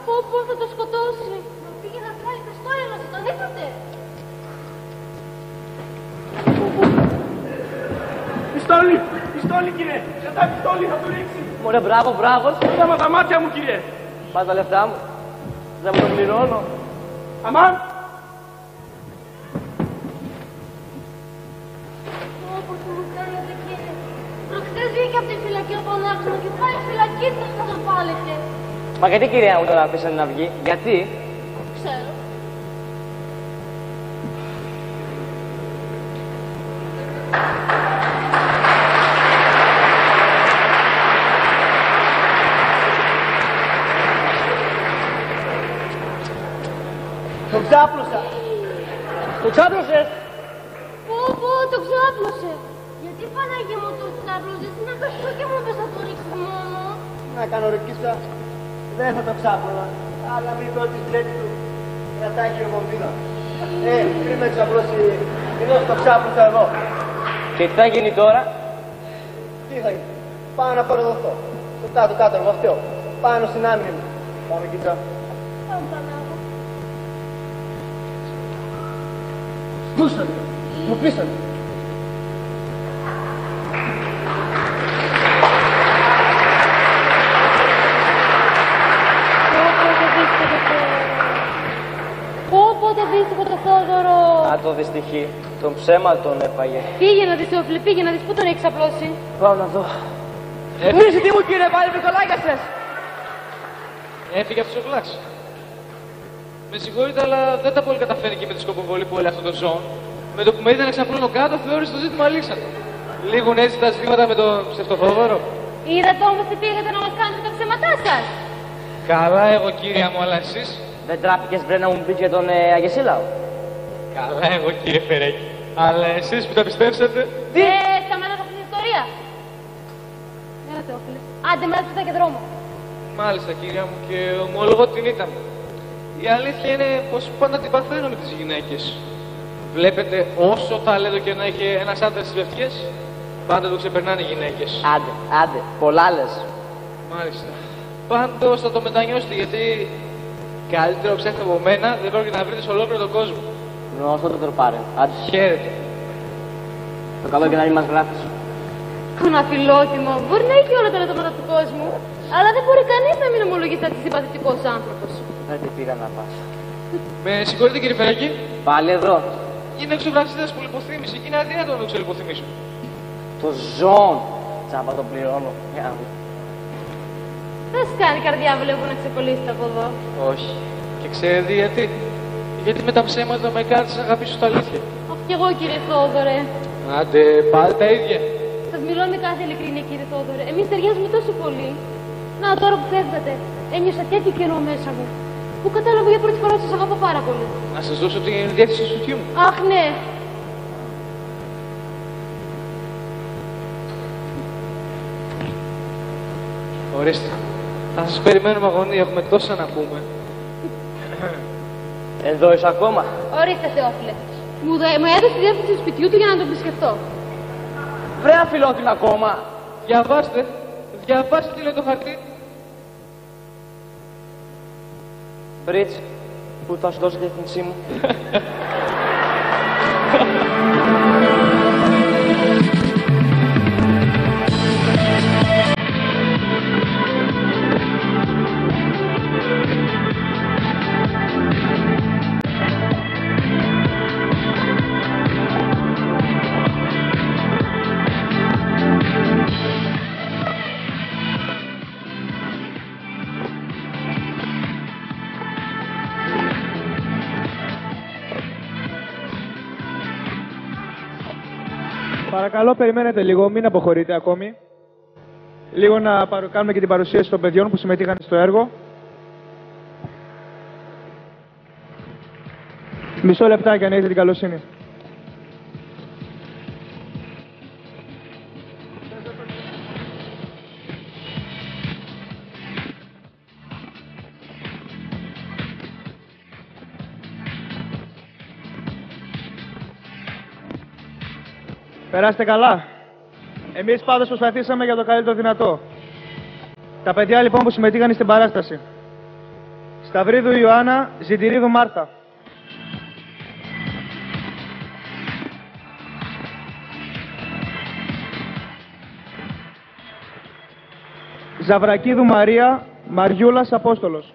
Πω θα το σκοτώσει. Μα πήγε να βγάλει πιστόλια, το δείχνετε. Πιστόλι, πιστόλι κύριε, κρατά πιστόλι θα του ρίξει. Μωρέ, μπράβο, μπράβο. Είδαμε τα μάτια μου κύριε. Πάρ' τα λεφτά μου. Δεν μου το πληρώνω. Αμάν. Όπως μου κάνετε κύριε. Προχτές βγήκε από τη φυλακή ο Πανάξονο και πάει φυλακή θα θα τον πάλετε. Μα γιατί κυρία μου τον αφήσανε να βγει, γιατί. Ξέρω. Το ξάπλωσα. Το ξάπλωσες. Πω, το ξάπλωσε. Γιατί Παναγί μου το ξάπλωσες, να καθώ και μου είπες να το ρίξεις μόνο. Να κάνω ρεκίστα, δεν θα το ξάπλωνα. Αλλά μην πω τη λέξη του, κρατάει χειροβομβίδα. Πριν με ξαπλώσει, ενώ το ξάπλωσα εγώ. Και τι θα γίνει τώρα. Τι θα γίνει, πάω να παροδοθώ. Το κάτω, εγώ φταίω. Πάνω στην άμυνη μου. Πάμε κοίτα. Πάμε Πανάγο. Πούσατε, μου πείσατε. Πότε δύστιχο το Θόδωρο. Α, το δυστυχή. Τον ψέμα τον έφαγε. Πήγε να δεις Θεόφιλε, πήγε να δεις πού τον έχεις απλώσει. Πάω να δω. Εμείς τι μου κύριε, πάλι βρικολάκιασες. Έφυγε από τους οκλάς. Με συγχωρείτε, αλλά δεν τα πολύ καταφέρει και με τη σκοποβολή που όλοι αυτών των ζώων. Με το που με είδε να ξαπλώνω κάτω, θεώρησε το ζήτημα λύσατο. Λίγουν έτσι τα ζητήματα με τον ψευτοθόδωρο. Είδατε όμως τι πήγατε να μας κάνετε τα ψέματά σας. Καλά εγώ κύρια μου, αλλά εσείς. Δεν τράπηκες βρε να μου πεις για τον Αγεσίλαο. Καλά εγώ κύριε Φερέκη. Αλλά εσείς που τα πιστέψατε. Τι! Σταματάτε αυτή την ιστορία. Έλα Θεόφιλε. Άντε μάλιστα και δρόμο. Μάλιστα κύρια μου και ομολογώ την ήταν. Η αλήθεια είναι πως πάντα την παθαίνω με τις γυναίκες. Βλέπετε όσο ταλέντο και να έχει ένας άντρας στις βευτιές, Πάντα το ξεπερνάνε οι γυναίκες. Άντε, πολλά λες. Μάλιστα. Πάντως θα το μετανιώσετε γιατί καλύτερο ψάχτε από μένα δεν πρόκειται να βρείτε σε ολόκληρο τον κόσμο. Γνώστο το τροπάρε. Άντε. Χαίρετε. Το καλό και να μην μας γράφεις. Κοναφιλότιμο, μπορεί να έχει όλα τα λεπτόματα του κόσμου, αλλά δεν μπορεί κανείς να μην ομολογηθεί ότι συμπαθητικός άνθρωπος. Δεν τι πήγα να πας. Με συγχωρείτε κύριε Φεράκη. Πάλι εδώ. Είναι εξωβρασίδας που λιποθύμησε και είναι αδύνατο να το ξελιποθυμίσω. Το ζώο. Τσάμπα το πληρώνω. Δεν σου κάνει καρδιά βλέπω να ξεκολλήσετε από εδώ. Όχι. Και ξέρετε γιατί. Γιατί με τα ψέματα με κάνεις να αγαπήσω τα αλήθεια. Αχ, κι εγώ κύριε Θόδωρε. Άντε, πάλι τα ίδια. Σας μιλώ με κάθε ειλικρίνεια κύριε Θόδωρε. Εμείς ταιριάζουμε τόσο πολύ. Να, τώρα που φεύγατε, ένιωσα τέτοιο κενό μέσα μου. Που κατάλαβα για πρώτη φορά ότι σας αγαπώ πάρα πολύ. Να σας δώσω την διεύθυνση του σπιτιού μου. Αχ, ναι. Ορίστε. Θα σας περιμένουμε αγωνία, έχουμε τόσα να πούμε. Εδώ είσαι ακόμα. Ορίστε Θεόφιλε. Μου έδωσε τη διεύθυνση του σπιτιού του για να τον επισκεφτώ. Βρε αφιλότιμο ακόμα. Διαβάστε. Διαβάστε τι λέει το χαρτί. Μπριτς, που θα σου δώσω τη διεύθυνσή μου. Παρακαλώ, περιμένετε λίγο, μην αποχωρείτε ακόμη. Λίγο να κάνουμε και την παρουσίαση των παιδιών που συμμετείχαν στο έργο. Μισό λεπτάκι αν έχετε την καλοσύνη. Περάστε καλά. Εμείς πάντως προσπαθήσαμε για το καλύτερο δυνατό. Τα παιδιά λοιπόν που συμμετείχαν στην παράσταση. Σταυρίδου Ιωάννα, Ζητηρίδου Μάρθα. Ζαβρακίδου Μαρία, Μαριούλας Απόστολος.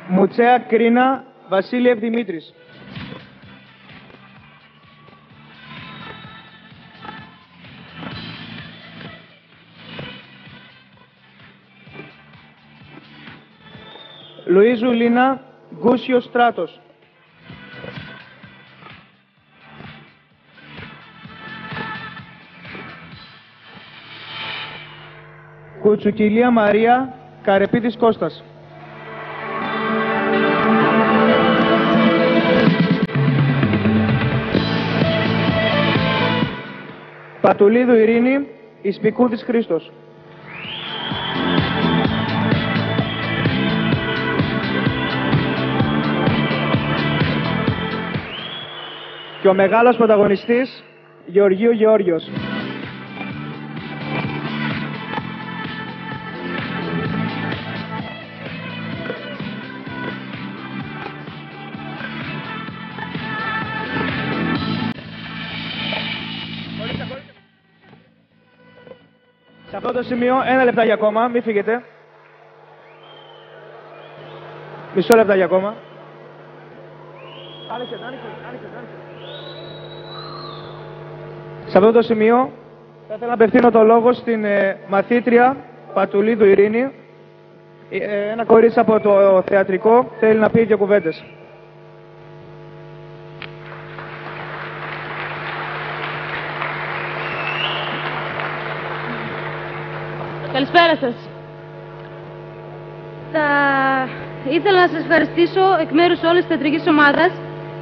Μουτσέα Κρίνα, Βασίλειευ Δημήτρης. Λουίζου Λίνα, Γκούσιος Στράτος. Κουτσουκυλία Μαρία, Καρεπίδης Κώστας. Πατουλίδου Ειρήνη, Ισπικούδης Χρήστος. Και ο μεγάλος πρωταγωνιστής, Γεωργίου Γεώργιος. Σε αυτό το σημείο, ένα λεπτάκι ακόμα, μην φύγετε. Μισό λεπτάκι ακόμα. Σε αυτό το σημείο, θα ήθελα να απευθύνω το λόγο στην μαθήτρια Πατουλίδου Ειρήνη. Ένα κορίτσι από το θεατρικό θέλει να πει δύο κουβέντες. Καλησπέρα σας. Ήθελα να σας ευχαριστήσω εκ μέρους όλης της θεατρικής ομάδας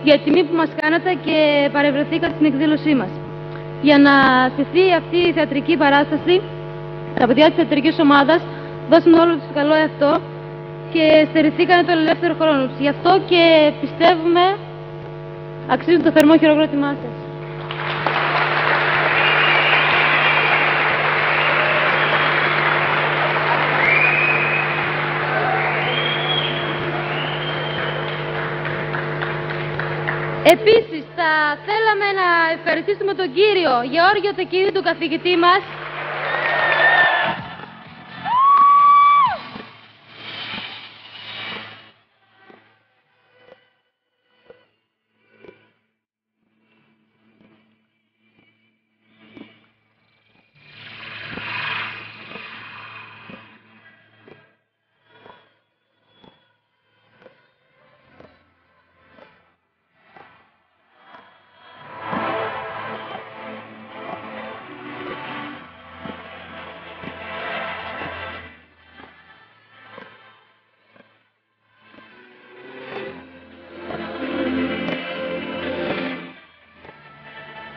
για τη τιμή που μας κάνατε και παρευρεθήκατε στην εκδήλωσή μας. Για να στηθεί αυτή η θεατρική παράσταση, τα παιδιά της θεατρικής ομάδας δώσαν όλο τους το καλό εαυτό και στερηθήκανε τον ελεύθερο χρόνο τους. Γι' αυτό και πιστεύουμε αξίζουν το θερμό χειροκρότημά σας. Επίσης, θα θέλαμε να ευχαριστήσουμε τον κύριο Γεώργιο Τεκίδη, τον καθηγητή μας,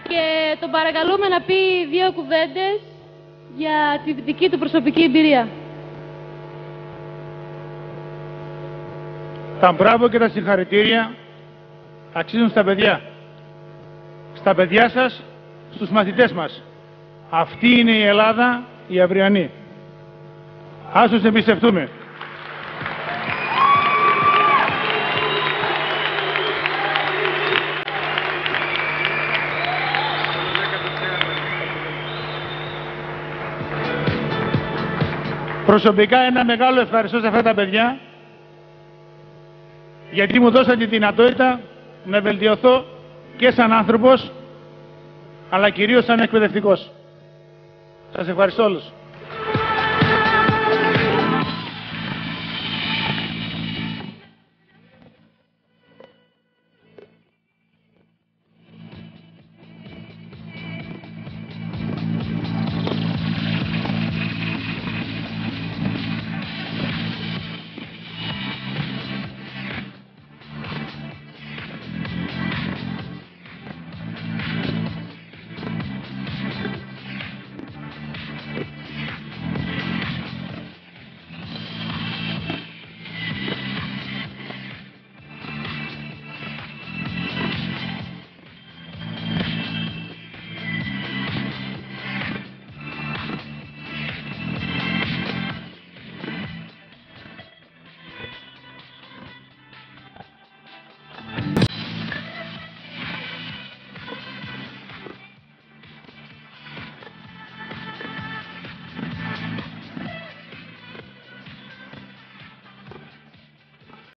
και τον παρακαλούμε να πει 2 κουβέντες για τη δική του προσωπική εμπειρία. Τα μπράβο και τα συγχαρητήρια αξίζουν στα παιδιά. Στα παιδιά σας, στους μαθητές μας. Αυτή είναι η Ελλάδα, η αυριανή. Ας τους εμπιστευτούμε. Προσωπικά ένα μεγάλο ευχαριστώ σε αυτά τα παιδιά, γιατί μου δώσαν τη δυνατότητα να βελτιωθώ και σαν άνθρωπος, αλλά κυρίως σαν εκπαιδευτικός. Σας ευχαριστώ όλους.